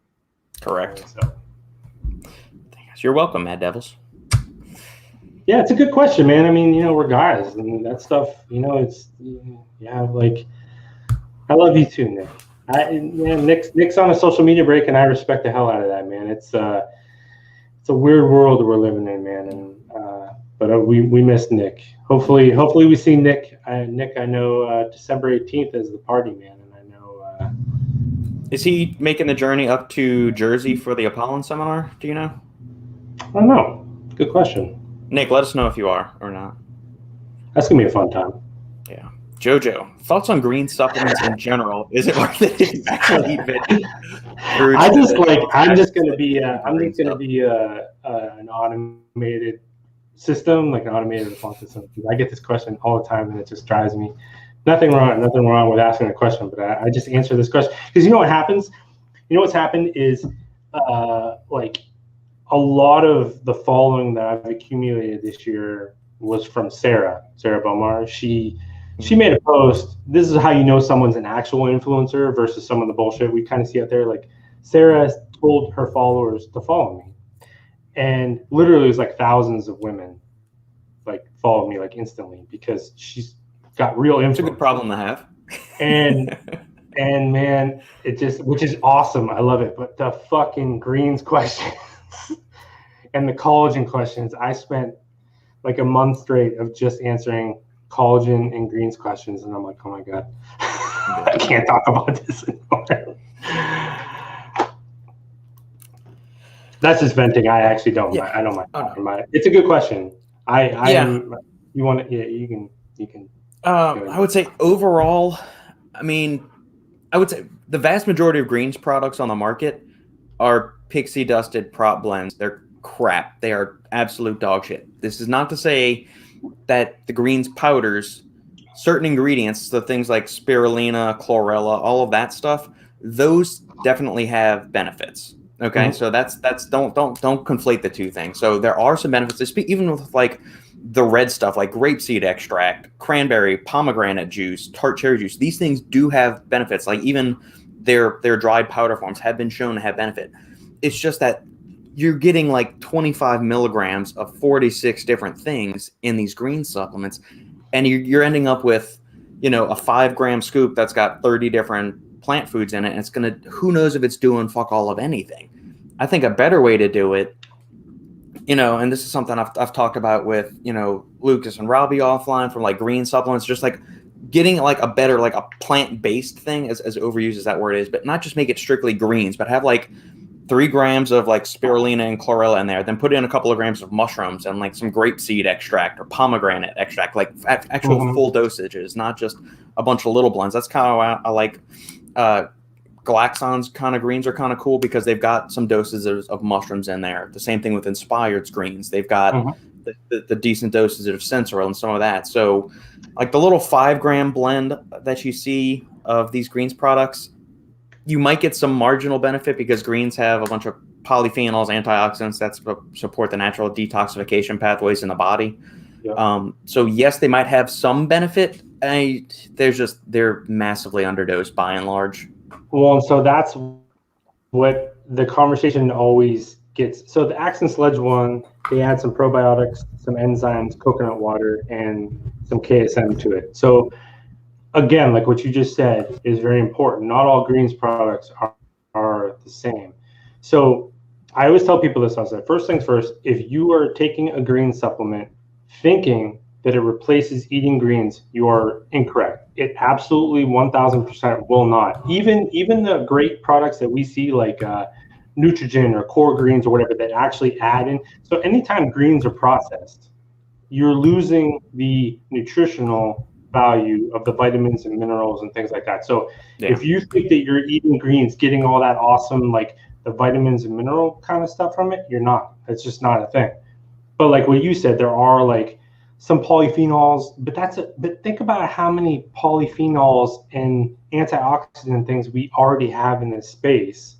Correct. So. You're welcome, Mad Devils. Yeah, it's a good question, man. I mean, we're guys, and that stuff, it's, like, I love you too, Nick. Nick's on a social media break, and I respect the hell out of that, man. It's a weird world we're living in, man. And but we miss Nick. Hopefully we see Nick. Nick, I know December 18th is the party, man, and I know. Is he making the journey up to Jersey for the Apollon seminar? Do you know? I don't know. Good question. Nick, let us know if you are or not. That's gonna be a fun time. Yeah. Jojo, thoughts on green supplements in general? Is it worth it to actually eat veggies? I'm just gonna be an automated system, like an automated response system. I get this question all the time, and it just drives me. Nothing wrong with asking a question, but I just answer this question because what happens. What's happened is like a lot of the following that I've accumulated this year was from Sarah Bomar. She made a post. This is how you know someone's an actual influencer versus some of the bullshit we kind of see out there. Like Sarah told her followers to follow me, and literally it was like thousands of women like followed me like instantly because she's got real influence. It's a good problem to have. And man, it just, which is awesome. I love it. But the fucking greens questions and the collagen questions, I spent like a month straight of just answering collagen and greens questions, and I'm like, oh my god, I can't talk about this anymore. That's just venting. I actually don't. Yeah. I don't mind talking about it. It's a good question. You want to? Yeah, you can. I would say overall, I would say the vast majority of greens products on the market are pixie dusted prop blends. They're crap. They are absolute dog shit. This is not to say that the greens powders, certain ingredients, so things like spirulina, chlorella, all of that stuff, those definitely have benefits. Okay, mm-hmm. So that's don't conflate the two things. So there are some benefits, even with like the red stuff, like grapeseed extract, cranberry, pomegranate juice, tart cherry juice. These things do have benefits. Like even their dried powder forms have been shown to have benefit. It's just that you're getting like 25 milligrams of 46 different things in these green supplements, and you're ending up with, a 5 gram scoop that's got 30 different plant foods in it, and it's gonna, who knows if it's doing fuck all of anything. I think a better way to do it, and this is something I've talked about with, Lucas and Robbie offline from like green supplements, just like getting like a better, like a plant-based thing, as overused as that word is, but not just make it strictly greens, but have like 3 grams of like spirulina and chlorella in there, then put in a couple of grams of mushrooms and like some grapeseed extract or pomegranate extract, like actual full dosages, not just a bunch of little blends. That's kind of why I like Glaxon's kind of greens are kind of cool because they've got some doses of mushrooms in there. The same thing with Inspired's greens. They've got the decent doses of sensoril and some of that. So like the little 5 gram blend that you see of these greens products, you might get some marginal benefit because greens have a bunch of polyphenols, antioxidants that support the natural detoxification pathways in the body. Yeah. So yes, they might have some benefit. They're massively underdosed by and large. Well, and so that's what the conversation always gets. So the Axe and Sledge one, they add some probiotics, some enzymes, coconut water, and some KSM to it. So again, like what you just said is very important. Not all greens products are the same. So I always tell people this. I said, first things first, if you are taking a green supplement thinking that it replaces eating greens, you are incorrect. It absolutely 1000% will not. Even the great products that we see like Neutrogen or Core Greens or whatever that actually add in. So anytime greens are processed, you're losing the nutritional value of the vitamins and minerals and things like that. So if you think that you're eating greens, getting all that awesome, like the vitamins and mineral kind of stuff from it, you're not. It's just not a thing. But like what you said, there are like some polyphenols, but think about how many polyphenols and antioxidant things we already have in this space.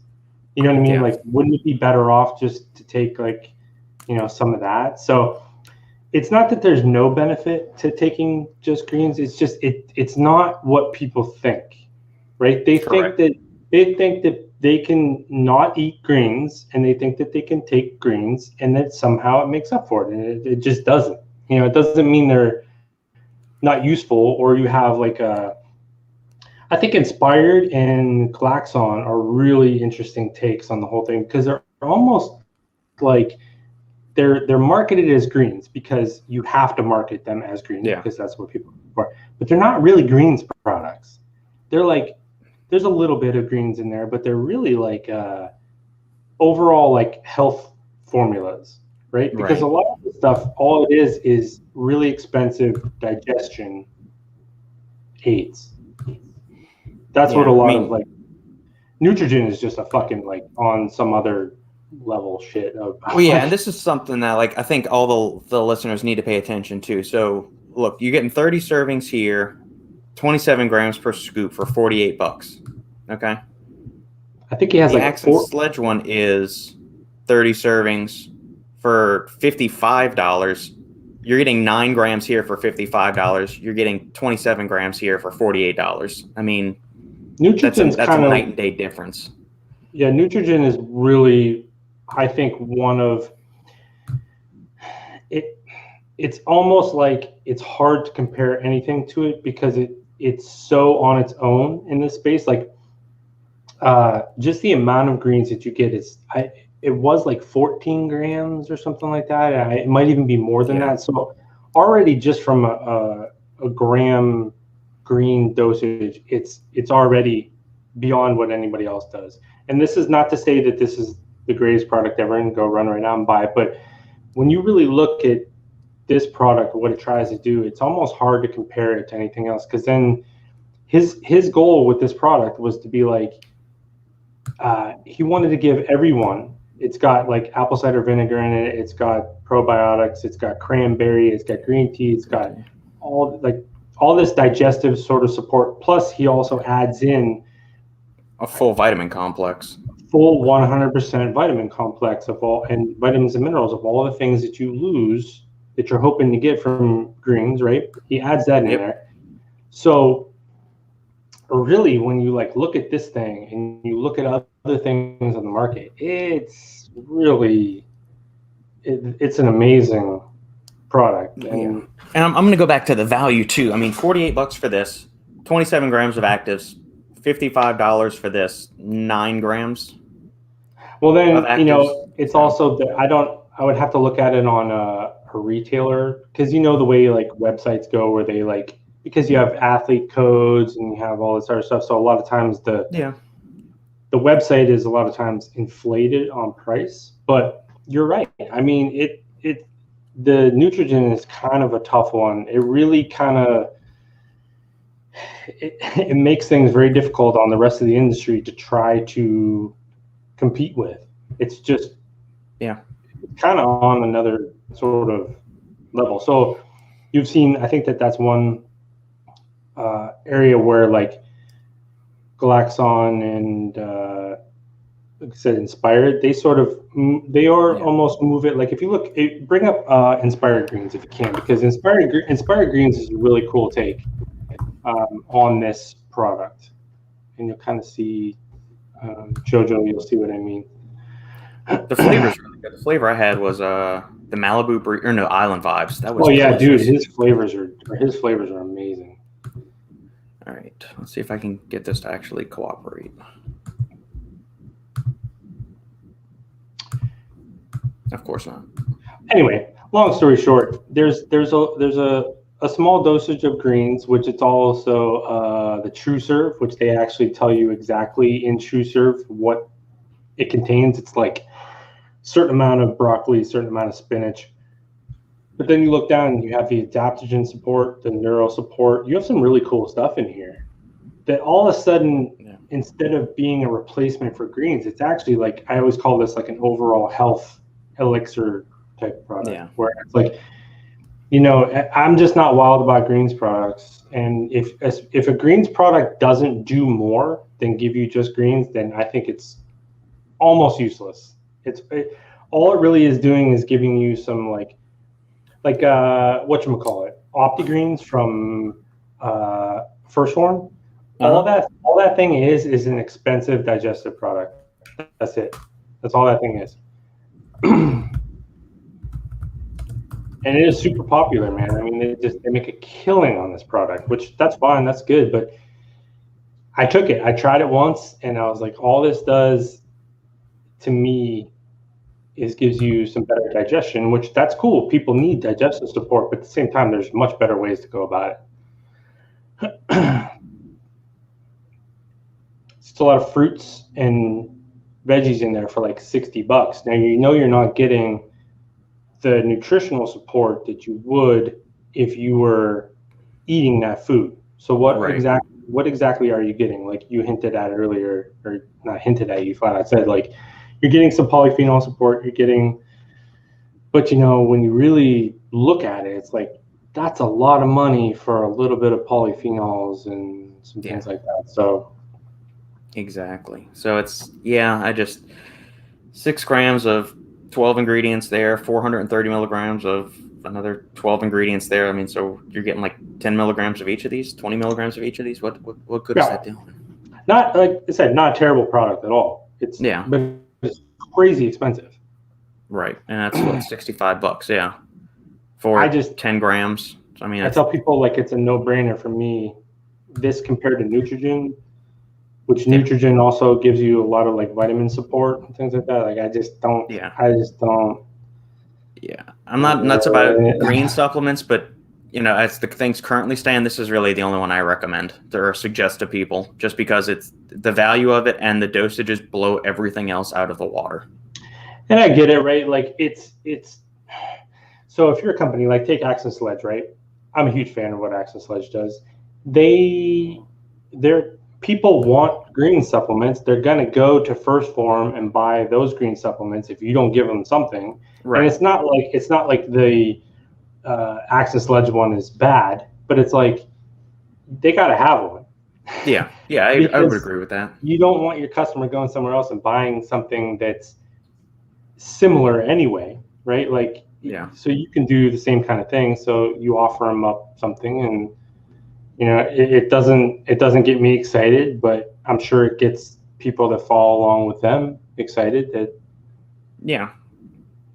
You know what I mean? Yeah. Like, wouldn't it be better off just to take like, some of that? So it's not that there's no benefit to taking just greens. It's just it's not what people think, right? They think that they can not eat greens, and they think that they can take greens, and that somehow it makes up for it, and it just doesn't. It doesn't mean they're not useful, or you have like I think Inspired and Glaxon are really interesting takes on the whole thing because they're almost like they're marketed as greens because you have to market them as greens because that's what people look for. But they're not really greens products. They're like there's a little bit of greens in there, but they're really like overall like health formulas. Right? Because a lot of the stuff, all it is really expensive digestion aids. That's what a lot of like Neutrogen is just a fucking like on some other level shit. And this is something that like I think all the listeners need to pay attention to. So look, you're getting 30 servings here, 27 grams per scoop for $48. Okay. I think he has the Axe and Sledge one is 30 servings for $55. You're getting 9 grams here for $55. You're getting 27 grams here for $48. I mean, that's a night and day difference. Yeah, Neutrogen is really, I think, one of it. It's almost like it's hard to compare anything to it because it's so on its own in this space. Like, just the amount of greens that you get is it was like 14 grams or something like that. It might even be more than that. So already just from a gram green dosage, it's already beyond what anybody else does. And this is not to say that this is the greatest product ever and go run right now and buy it. But when you really look at this product, what it tries to do, it's almost hard to compare it to anything else. Because then his goal with this product was to be like, he wanted to give everyone. It's got like apple cider vinegar in it. It's got probiotics. It's got cranberry. It's got green tea. It's got all this digestive sort of support. Plus, he also adds in a full vitamin complex. Full 100% vitamin complex of all and vitamins and minerals of all the things that you lose that you're hoping to get from greens, right? He adds that in there. So really, when you like look at this thing and you look at other things on the market, it's really it's an amazing product. And I'm going to go back to the value too. I mean, $48 for this, 27 grams of actives, $55 for this, 9 grams. Well, then it's also that I would have to look at it on a retailer because the way like websites go where they like. Because you have athlete codes and you have all this other stuff, so a lot of times the website is a lot of times inflated on price, but you're right. I mean, the Neutrogen is kind of a tough one. It really kind of it makes things very difficult on the rest of the industry to try to compete with. It's just kind of on another sort of level. So you've seen, I think that's one area where like Glaxon and like I said, Inspired, they almost move it. Like if you look, bring up Inspired Greens if you can, because Inspired Greens is a really cool take on this product, and you'll kind of see Jojo. You'll see what I mean. The flavor's really good. The flavor I had was the Malibu Island Vibes. That was dude, his flavors are amazing. All right, let's see if I can get this to actually cooperate. Of course not. Anyway, long story short, there's a small dosage of greens, which it's also the True Serve, which they actually tell you exactly in True Serve what it contains. It's like a certain amount of broccoli, certain amount of spinach. But then you look down and you have the adaptogen support, the neuro support. You have some really cool stuff in here that all of a sudden, instead of being a replacement for greens, it's actually like, I always call this like an overall health elixir type product, where it's like, I'm just not wild about greens products. And if a greens product doesn't do more than give you just greens, then I think it's almost useless. All it really is doing is giving you some like whatchamacallit, OptiGreens from First Form. All that thing is an expensive digestive product. That's it. That's all that thing is. And it is super popular, man. I mean, they make a killing on this product, which that's fine, that's good. But I took it. I tried it once, and I was like, all this does to me is gives you some better digestion, which that's cool. People need digestive support, but at the same time, there's much better ways to go about it. It's a lot of fruits and veggies in there for like $60. Now you're not getting the nutritional support that you would if you were eating that food. So what exactly are you getting? Like you hinted at earlier, or not hinted at, you flat out said, like, you're getting some polyphenol support, but when you really look at it, it's like, that's a lot of money for a little bit of polyphenols and some things like that. So exactly. So it's, I just 6 grams of 12 ingredients there, 430 milligrams of another 12 ingredients there. I mean, so you're getting like 10 milligrams of each of these, 20 milligrams of each of these. What good is that doing? Not, like I said, not a terrible product at all. But it's crazy expensive. Right. And that's what, $65. Yeah. For 10 grams. I mean, I tell people, like, it's a no-brainer for me. This compared to Neutrogen, which Neutrogen also gives you a lot of like vitamin support and things like that. Like I just don't. Yeah, I'm not nuts about green supplements, but as the things currently stand, this is really the only one I recommend or suggest to people, just because it's the value of it and the dosages blow everything else out of the water. And I get it, right? Like it's. So if you're a company like take Action Sledge, right? I'm a huge fan of what Action Sledge does. People want green supplements. They're going to go to First Form and buy those green supplements if you don't give them something. Right. And it's not like the Action Sledge one is bad, but it's like they got to have one. Yeah, I would agree with that. You don't want your customer going somewhere else and buying something that's similar anyway, right? Like, so you can do the same kind of thing. So you offer them up something, and it doesn't get me excited, but I'm sure it gets people that follow along with them excited.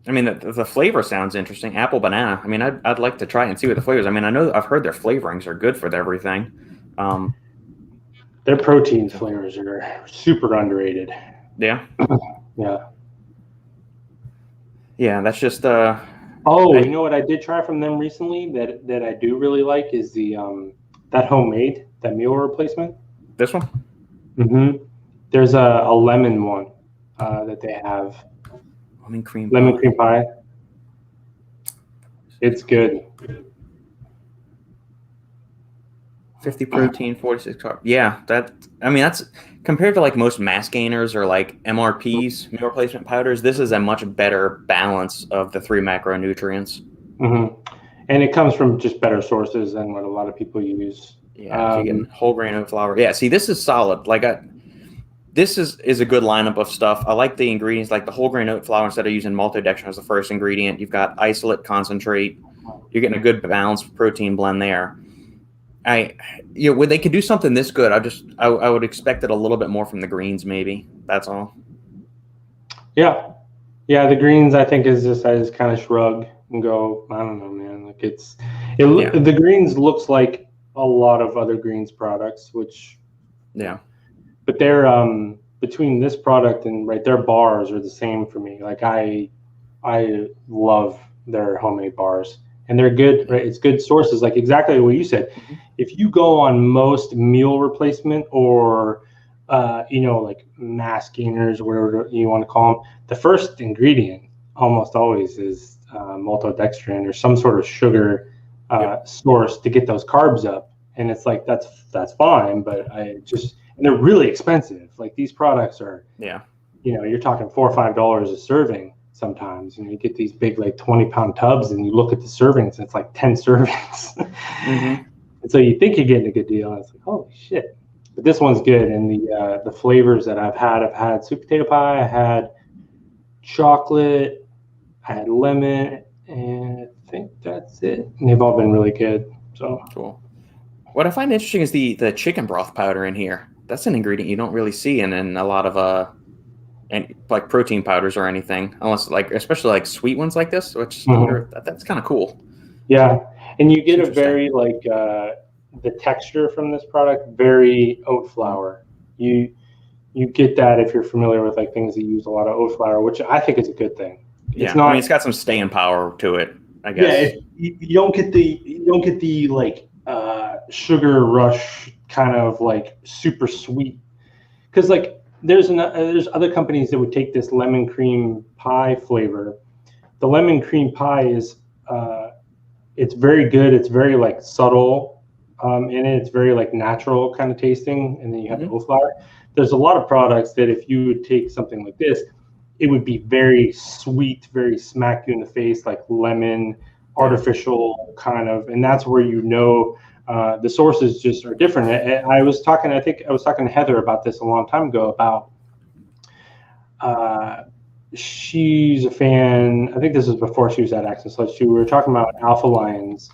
I mean, the flavor sounds interesting. Apple banana. I mean, I'd like to try and see what the flavors. I mean, I've heard their flavorings are good for everything. Their protein flavors are super underrated. Yeah. Yeah, that's just you know what I did try from them recently that I do really like is the that homemade, that meal replacement. This one? Mm-hmm. There's a lemon one that they have. Lemon cream pie. It's good. 50 protein, 46 carb. Yeah, that's compared to like most mass gainers or like MRPs, meal replacement powders. This is a much better balance of the 3 macronutrients. Mm-hmm. And it comes from just better sources than what a lot of people use. Yeah, you're getting whole grain oat flour. Yeah, see, this is solid. Like this is a good lineup of stuff. I like the ingredients, like the whole grain oat flour. Instead of using maltodextrin as the first ingredient, you've got isolate concentrate. You're getting a good balanced protein blend there. When they could do something this good, I would expect it a little bit more from the greens, maybe. That's all. Yeah, the greens I think is just I just kind of shrug and go, I don't know, man. Like the greens looks like a lot of other greens products, which but they're between this product and their bars are the same for me. Like I love their homemade bars. And they're good, right? It's good sources, like exactly what you said. Mm-hmm. If you go on most meal replacement or, like mass gainers, whatever you want to call them, the first ingredient almost always is maltodextrin or some sort of sugar source to get those carbs up. And it's like, that's fine, but and they're really expensive. Like these products are, you're talking $4 or $5 a serving. Sometimes you get these big 20-pound tubs and you look at the servings and it's like 10 servings. Mm-hmm. And so you think you're getting a good deal and it's like, holy shit. But this one's good. And the flavors that I've had sweet potato pie, I had chocolate, I had lemon, and I think that's it. And they've all been really good. So cool. What I find interesting is the chicken broth powder in here. That's an ingredient you don't really see in a lot of and like protein powders or anything, unless especially like sweet ones like this, which that's kind of cool. Yeah, and you get a very the texture from this product, very oat flour. You get that if you're familiar with things that use a lot of oat flour, which I think is a good thing. It's got some staying power to it, I guess. Yeah, you don't get the sugar rush kind of super sweet, because there's other companies that would take this lemon cream pie flavor. The lemon cream pie is it's very good. It's very subtle in it. It's very natural kind of tasting, and then you have the oat flour. There's a lot of products that if you would take something like this, it would be very sweet, very smack you in the face, like lemon, artificial kind of, and that's where the sources just are different. I was talking to Heather about this a long time ago about she's a fan. I think this was before she was at Access. We were talking about Alpha Lion's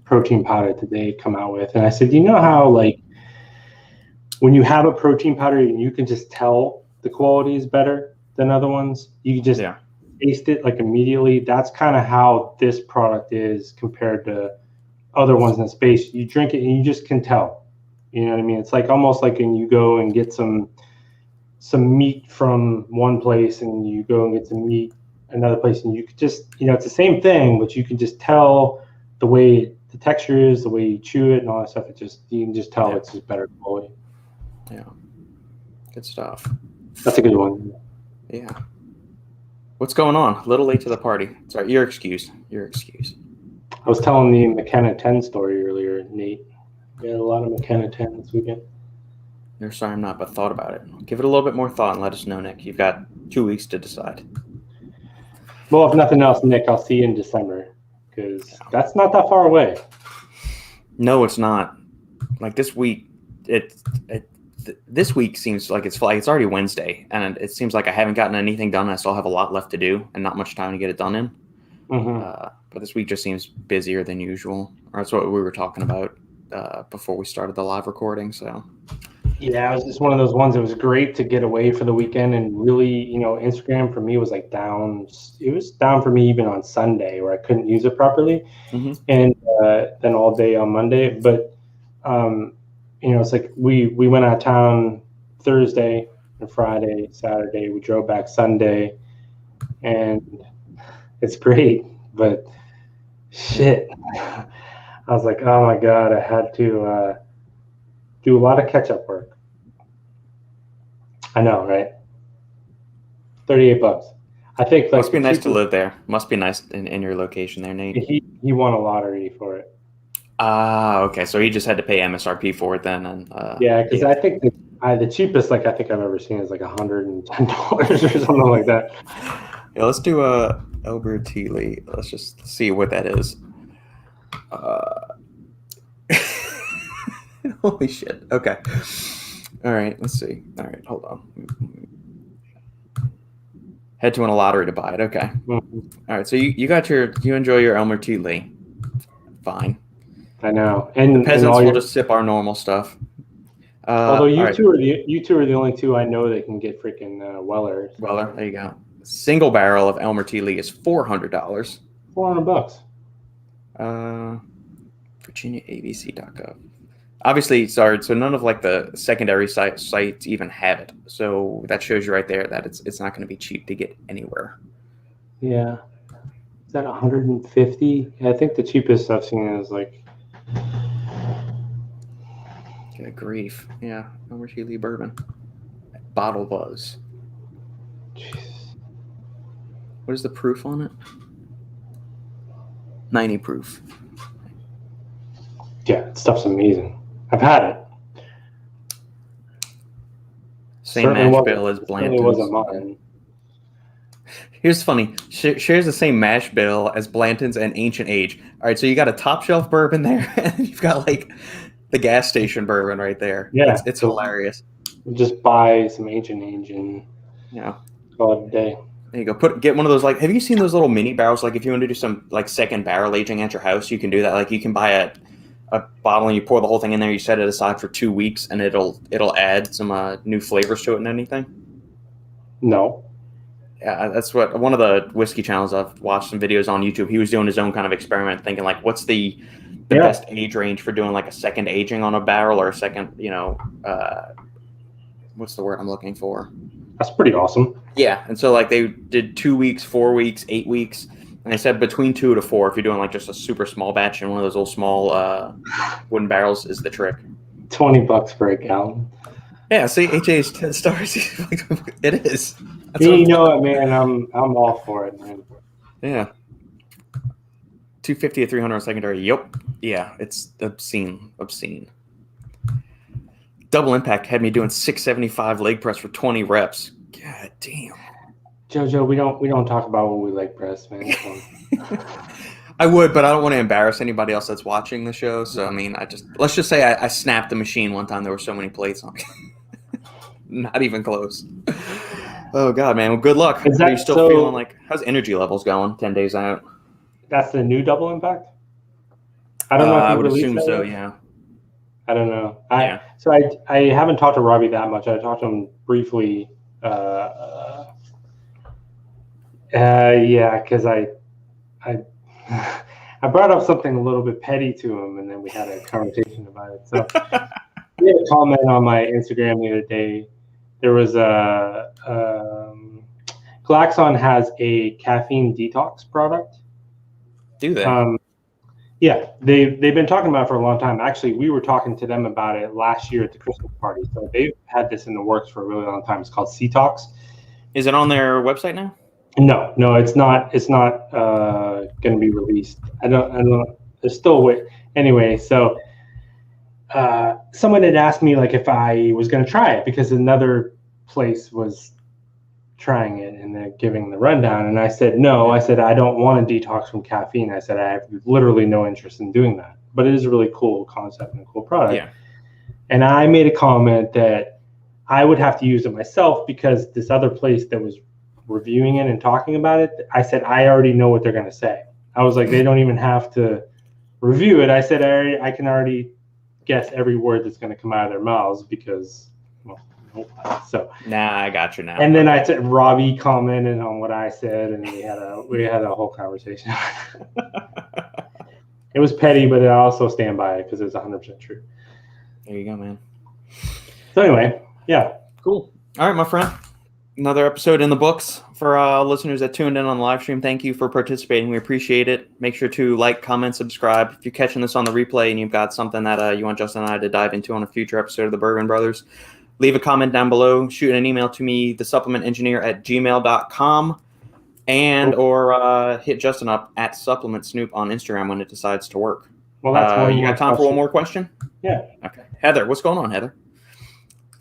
protein powder that they come out with, and I said, you know how when you have a protein powder, you can just tell the quality is better than other ones. You can just taste it immediately. That's kind of how this product is compared to other ones in the space. You drink it and you just can tell. You know what I mean? It's almost like when you go and get some meat from one place and you go and get some meat another place, and you could just, it's the same thing, but you can just tell the way the texture is, the way you chew it and all that stuff. You can just tell it's just better quality. Yeah. Good stuff. That's a good one. Yeah. What's going on? A little late to the party. Sorry, your excuse. I was telling the McKenna 10 story earlier, Nate. We had a lot of McKenna 10 this weekend. You're sorry I'm not, but thought about it. Give it a little bit more thought and let us know, Nick. You've got 2 weeks to decide. Well, if nothing else, Nick, I'll see you in December, because that's not that far away. No, it's not. This week, this week seems like it's already Wednesday, and it seems like I haven't gotten anything done. I still have a lot left to do and not much time to get it done in. Mm-hmm. But this week just seems busier than usual. Or that's what we were talking about before we started the live recording. So, yeah, it was just one of those ones. It was great to get away for the weekend, and really, Instagram for me was down. It was down for me even on Sunday, where I couldn't use it properly, and then all day on Monday. But it's we went out of town Thursday and Friday, Saturday. We drove back Sunday, and it's great, but shit. I was like, oh my God, I had to do a lot of catch-up work. I know, right? $38. I think like Must be nice to live there. Must be nice in your location there, Nate. He won a lottery for it. Ah, okay. So he just had to pay MSRP for it then, and yeah, because I think the cheapest like I think I've ever seen is like $110 or something like that. Yeah, let's do a Albertilli. Let's just see what that is. Holy shit. Okay. All right. Let's see. All right. Hold on. Had to win a lottery to buy it. Okay. Mm-hmm. All right. So you enjoy your Albertilli. Fine. I know. And the peasants will will just sip our normal stuff. Although you two are the only two I know that can get freaking Weller. So. Weller, there you go. Single barrel of Albertilli is $400. $400. VirginiaABC.gov. Obviously, sorry. So none of like the secondary sites even have it. So that shows you right there that it's not going to be cheap to get anywhere. Yeah. Is that 150? I think the cheapest I've seen is like. Good grief. Yeah. Albertilli bourbon. Bottle Buzz. Jeez. What is the proof on it? 90 proof. Yeah, stuff's amazing. I've had it. Same mash bill as Blanton's. It wasn't mine. Here's funny. Shares the same mash bill as Blanton's and Ancient Age. All right, so you got a top shelf bourbon there, and you've got like the gas station bourbon right there. Yeah, it's hilarious. Just buy some Ancient Age and call it a day. There you go. Get one of those. Like, have you seen those little mini barrels? Like, if you want to do some like second barrel aging at your house, you can do that. Like, you can buy a bottle and you pour the whole thing in there. You set it aside for 2 weeks, and it'll add some new flavors to it and anything. No. Yeah, that's what one of the whiskey channels I've watched some videos on YouTube. He was doing his own kind of experiment, thinking like, what's the best age range for doing like a second aging on a barrel or a second, what's the word I'm looking for? That's pretty awesome. Yeah, and so like they did 2 weeks, 4 weeks, 8 weeks, and they said between 2 to 4 if you're doing like just a super small batch and one of those little small wooden barrels is the trick. $20 for a gallon. Yeah, see, HA is 10 stars. It is. You know what, man? I'm all for it, man. Yeah. 250 to 300 secondary. Yep. Yeah, it's obscene. Double Impact had me doing 675 leg press for 20 reps. God damn. JoJo, we don't talk about when we leg press, man. I would, but I don't want to embarrass anybody else that's watching the show. So I mean, let's just say I snapped the machine one time. There were so many plates on it. Not even close. Oh God, man. Well, good luck. Are you still feeling like how's energy levels going 10 days out? That's the new Double Impact? I don't know if I would assume so, yeah. I don't know. So I haven't talked to Robbie that much. I talked to him briefly. Because I brought up something a little bit petty to him, and then we had a conversation about it. So he had a comment on my Instagram the other day. There was Glaxon has a caffeine detox product. Do they? Yeah, they've been talking about it for a long time. Actually, we were talking to them about it last year at the Christmas party. So they've had this in the works for a really long time. It's called Cetox. Is it on their website now? No, it's not. It's not going to be released. I don't. There's still wait. Anyway, so someone had asked me like if I was going to try it because another place was trying it and they're giving the rundown, and I said no. I said I don't want to detox from caffeine. I said I have literally no interest in doing that. But it is a really cool concept and a cool product. Yeah. And I made a comment that I would have to use it myself because this other place that was reviewing it and talking about it, I said I already know what they're going to say. I was like, they don't even have to review it. I said I can already guess every word that's going to come out of their mouths because, well, so. Nah, I got you now. And then I said Robbie commented on what I said, and we had a whole conversation. It was petty, but I also stand by it because it's 100% true. There you go, man. So anyway, yeah, cool. All right, my friend. Another episode in the books for listeners that tuned in on the live stream. Thank you for participating. We appreciate it. Make sure to like, comment, subscribe. If you're catching this on the replay and you've got something that you want Justin and I to dive into on a future episode of the Bourbon Brothers, leave a comment down below, shoot an email to me, thesupplementengineer@gmail.com, and or hit Justin up at Supplement Snoop on Instagram when it decides to work. Well, that's one you more got time for one more question? Yeah. Okay. Heather, what's going on, Heather?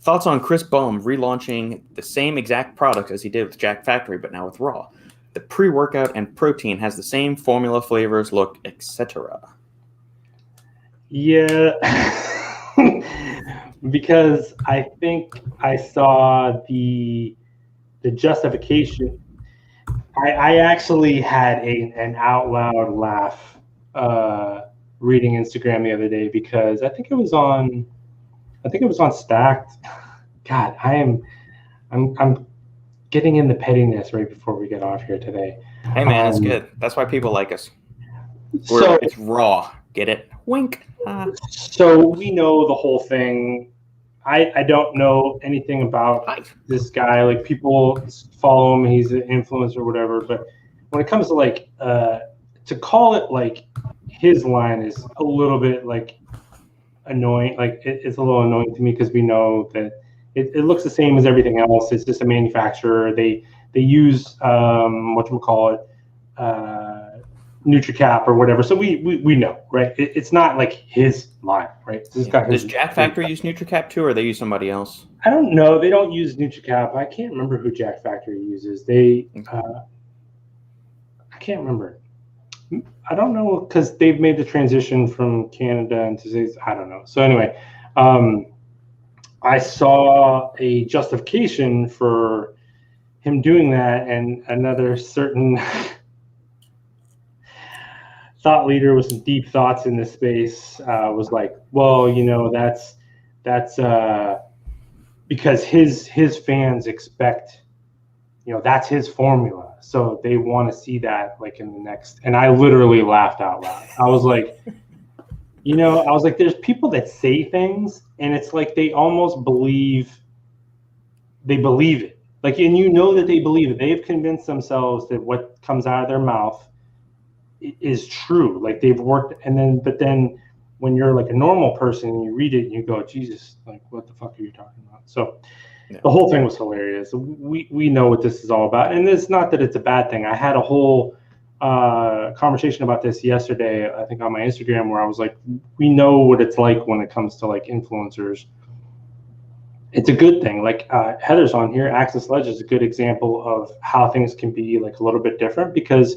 Thoughts on Chris Bohm relaunching the same exact product as he did with Jack Factory, but now with Raw? The pre-workout and protein has the same formula, flavors, look, etc. Yeah, because I think I saw the justification. I actually had an out loud laugh reading Instagram the other day because I think it was on Stacked. God, I'm getting in the pettiness right before we get off here today. Hey man, it's good. That's why people like us. It's raw. Get it? Wink. So we know the whole thing. I don't know anything about this guy. Like, people follow him, he's an influencer or whatever. But when it comes to like to call it like his line is a little bit like annoying. Like it's a little annoying to me because we know that it looks the same as everything else. It's just a manufacturer. They use whatchamacallit, NutriCap or whatever. So we know, right? It's not like his line, right? Does Jack Factory use NutriCap too, or they use somebody else? I don't know. They don't use NutriCap. I can't remember who Jack Factory uses. I can't remember. I don't know because they've made the transition from Canada into States. I don't know. So anyway, I saw a justification for him doing that, and another certain thought leader with some deep thoughts in this space was like, well, that's because his fans expect, that's his formula, so they want to see that like in the next. And I literally laughed out loud. I was like, there's people that say things and it's like they almost believe it. Like, and that they believe it. They've convinced themselves that what comes out of their mouth is true. Like, they've worked, but then when you're like a normal person and you read it and you go, Jesus, like, what the fuck are you talking about? So the whole thing was hilarious. We know what this is all about. And it's not that it's a bad thing. I had a whole conversation about this yesterday, I think on my Instagram, where I was like, we know what it's like when it comes to like influencers. It's a good thing. Like Heather's on here. Access Ledge is a good example of how things can be like a little bit different because,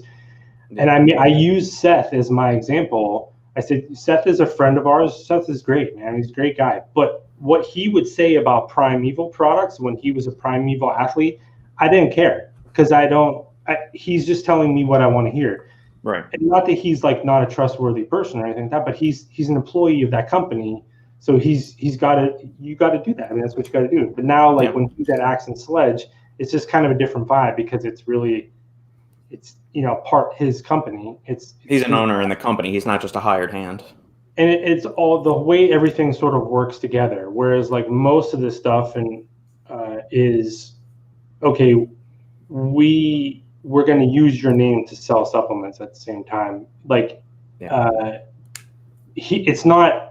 and I use Seth as my example. I said, Seth is a friend of ours. Seth is great, man. He's a great guy. But what he would say about Primeval products when he was a Primeval athlete, I didn't care because he's just telling me what I want to hear. Right. And not that he's like not a trustworthy person or anything like that, but he's an employee of that company. So you got to do that. I mean, that's what you got to do. But now, like when he's at Access Sledge, it's just kind of a different vibe because it's part his company. He's an owner in the company. He's not just a hired hand. And it's all the way everything sort of works together. Whereas like most of this stuff is okay. We're going to use your name to sell supplements at the same time. Like it's not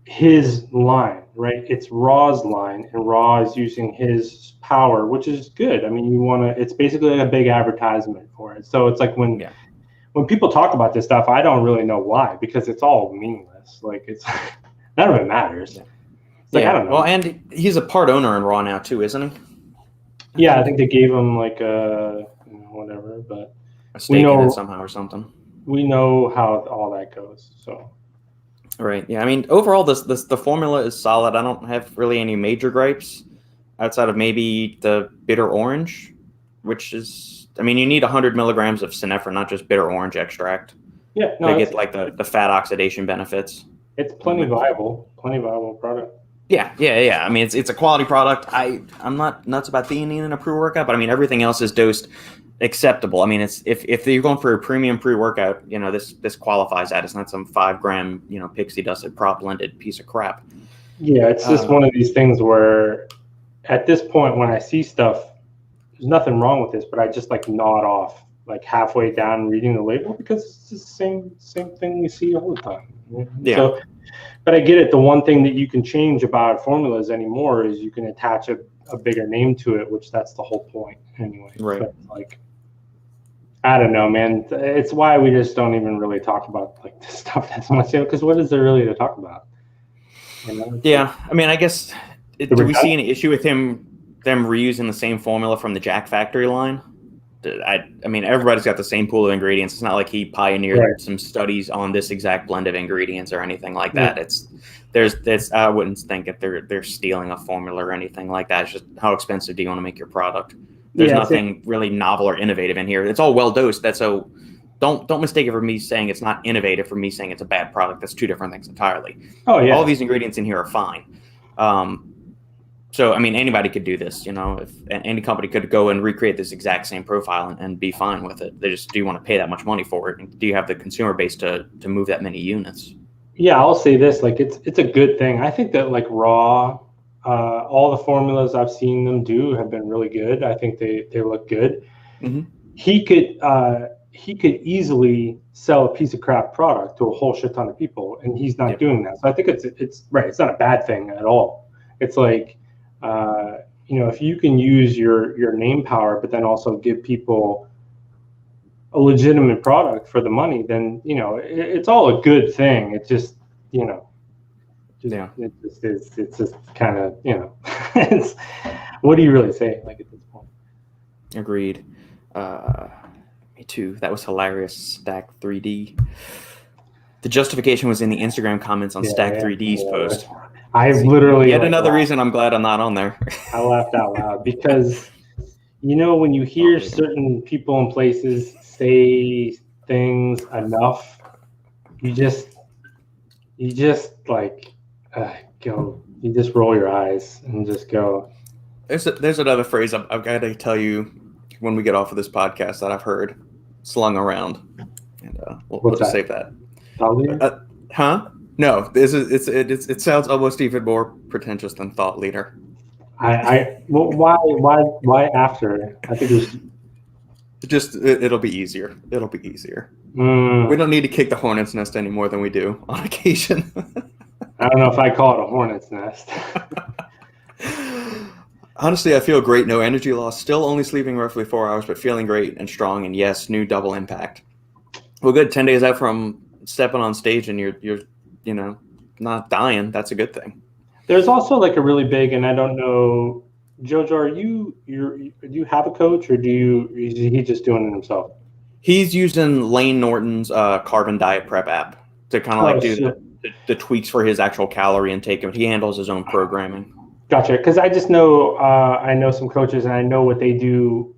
his line, right? It's Raw's line, and Raw is using his power, which is good. I mean, it's basically like a big advertisement for it. So it's like when people talk about this stuff, I don't really know why, because it's all meaningless. Like it's none of it matters. Like, I don't know. Well, and he's a part owner in Raw now too, isn't he? Yeah, I think they gave him like whatever, but a stake in it somehow or something. We know how all that goes. So. Right. Yeah. I mean, overall, the formula is solid. I don't have really any major gripes outside of maybe the bitter orange, which is, I mean, you need 100 milligrams of Synephrine, not just bitter orange extract. Yeah. No, to get like the fat oxidation benefits. It's plenty viable product. Yeah. I mean, it's a quality product. I'm not nuts about theanine in a pre-workout, but I mean, everything else is dosed acceptable. I mean, it's if you're going for a premium pre-workout, this qualifies that. It's not some 5 gram, pixie dusted prop blended piece of crap. Yeah, it's just one of these things where at this point when I see stuff, there's nothing wrong with this, but I just like nod off like halfway down reading the label because it's the same thing we see all the time. Yeah. So But I get it. The one thing that you can change about formulas anymore is you can attach a bigger name to it, which that's the whole point anyway. Right. But like, I don't know, man. It's why we just don't even really talk about like this stuff that much, because what is there really to talk about? You know? Yeah, I mean, I guess do we see any issue with them reusing the same formula from the Jack Factory line? I mean, everybody's got the same pool of ingredients. It's not like he pioneered some studies on this exact blend of ingredients or anything like that. There's I wouldn't think that they're stealing a formula or anything like that. It's just how expensive do you want to make your product? There's nothing really novel or innovative in here. It's all well dosed. Don't mistake it for me saying it's not innovative for me saying it's a bad product. That's two different things entirely. Oh yeah. All these ingredients in here are fine. So, I mean, anybody could do this, if any company could go and recreate this exact same profile and be fine with it. They just, do you want to pay that much money for it? And do you have the consumer base to move that many units? Yeah, I'll say this, like it's a good thing. I think that like raw, all the formulas I've seen them do have been really good. I think they look good. Mm-hmm. He could easily sell a piece of crap product to a whole shit ton of people, and he's not doing that. So I think it's right. It's not a bad thing at all. It's like, if you can use your name power, but then also give people a legitimate product for the money, then, it's all a good thing. It's just, it's just kind of, it's, what do you really say? Like at this point? Agreed. Me too. That was hilarious. Stack 3D. The justification was in the Instagram comments on Stack 3D's post. I literally yet another reason I'm glad I'm not on there. I laughed out loud because when you hear certain people and places say things enough, you just like go. You just roll your eyes and just go. There's another phrase I've got to tell you when we get off of this podcast that I've heard slung around, and we'll just save that. Huh? No, it sounds almost even more pretentious than thought leader. Why after? I think it'll be easier. It'll be easier. We don't need to kick the hornet's nest any more than we do on occasion. I don't know if I call it a hornet's nest. Honestly, I feel great. No energy loss. Still only sleeping roughly 4 hours, but feeling great and strong. And yes, new double impact. Well, good. 10 days out from stepping on stage, and you're not dying. That's a good thing. There's also like a really big, and I don't know, Jojo, do you have a coach, or is he just doing it himself? He's using Lane Norton's Carbon Diet Prep app to kind of do the tweaks for his actual calorie intake. He handles his own programming. Gotcha. Because I just know, I know some coaches, and I know what they do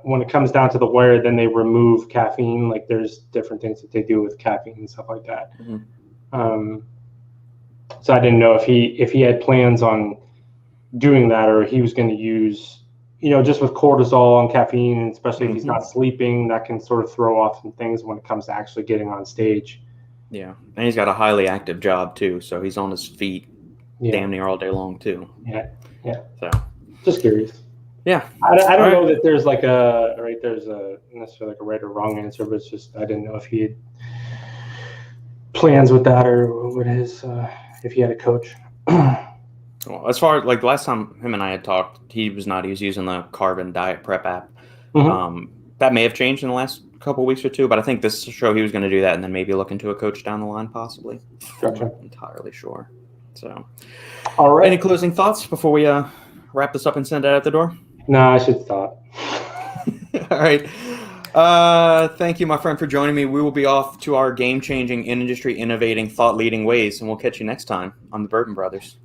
when it comes down to the wire. Then they remove caffeine. Like there's different things that they do with caffeine and stuff like that. Mm-hmm. So I didn't know if he had plans on doing that, or he was going to use, just with cortisol and caffeine, and especially if he's not sleeping, that can sort of throw off some things when it comes to actually getting on stage. Yeah, and he's got a highly active job too, so he's on his feet damn near all day long too. Yeah. So, just curious. Yeah, I don't know that there's like there's a necessarily like a right or wrong answer, but it's just I didn't know if he had plans with that, or what his if he had a coach. Well, as far as like the last time him and I had talked, he was using the Carbon Diet Prep app. Mm-hmm. That may have changed in the last couple of weeks or two, but I think this show he was going to do that, and then maybe look into a coach down the line, possibly. Gotcha. I'm not entirely sure. So, all right. Any closing thoughts before we wrap this up and send it out the door? No, I should stop. All right. Thank you, my friend, for joining me. We will be off to our game-changing, in-industry innovating, thought-leading ways, and we'll catch you next time on the Bourbon Brothers.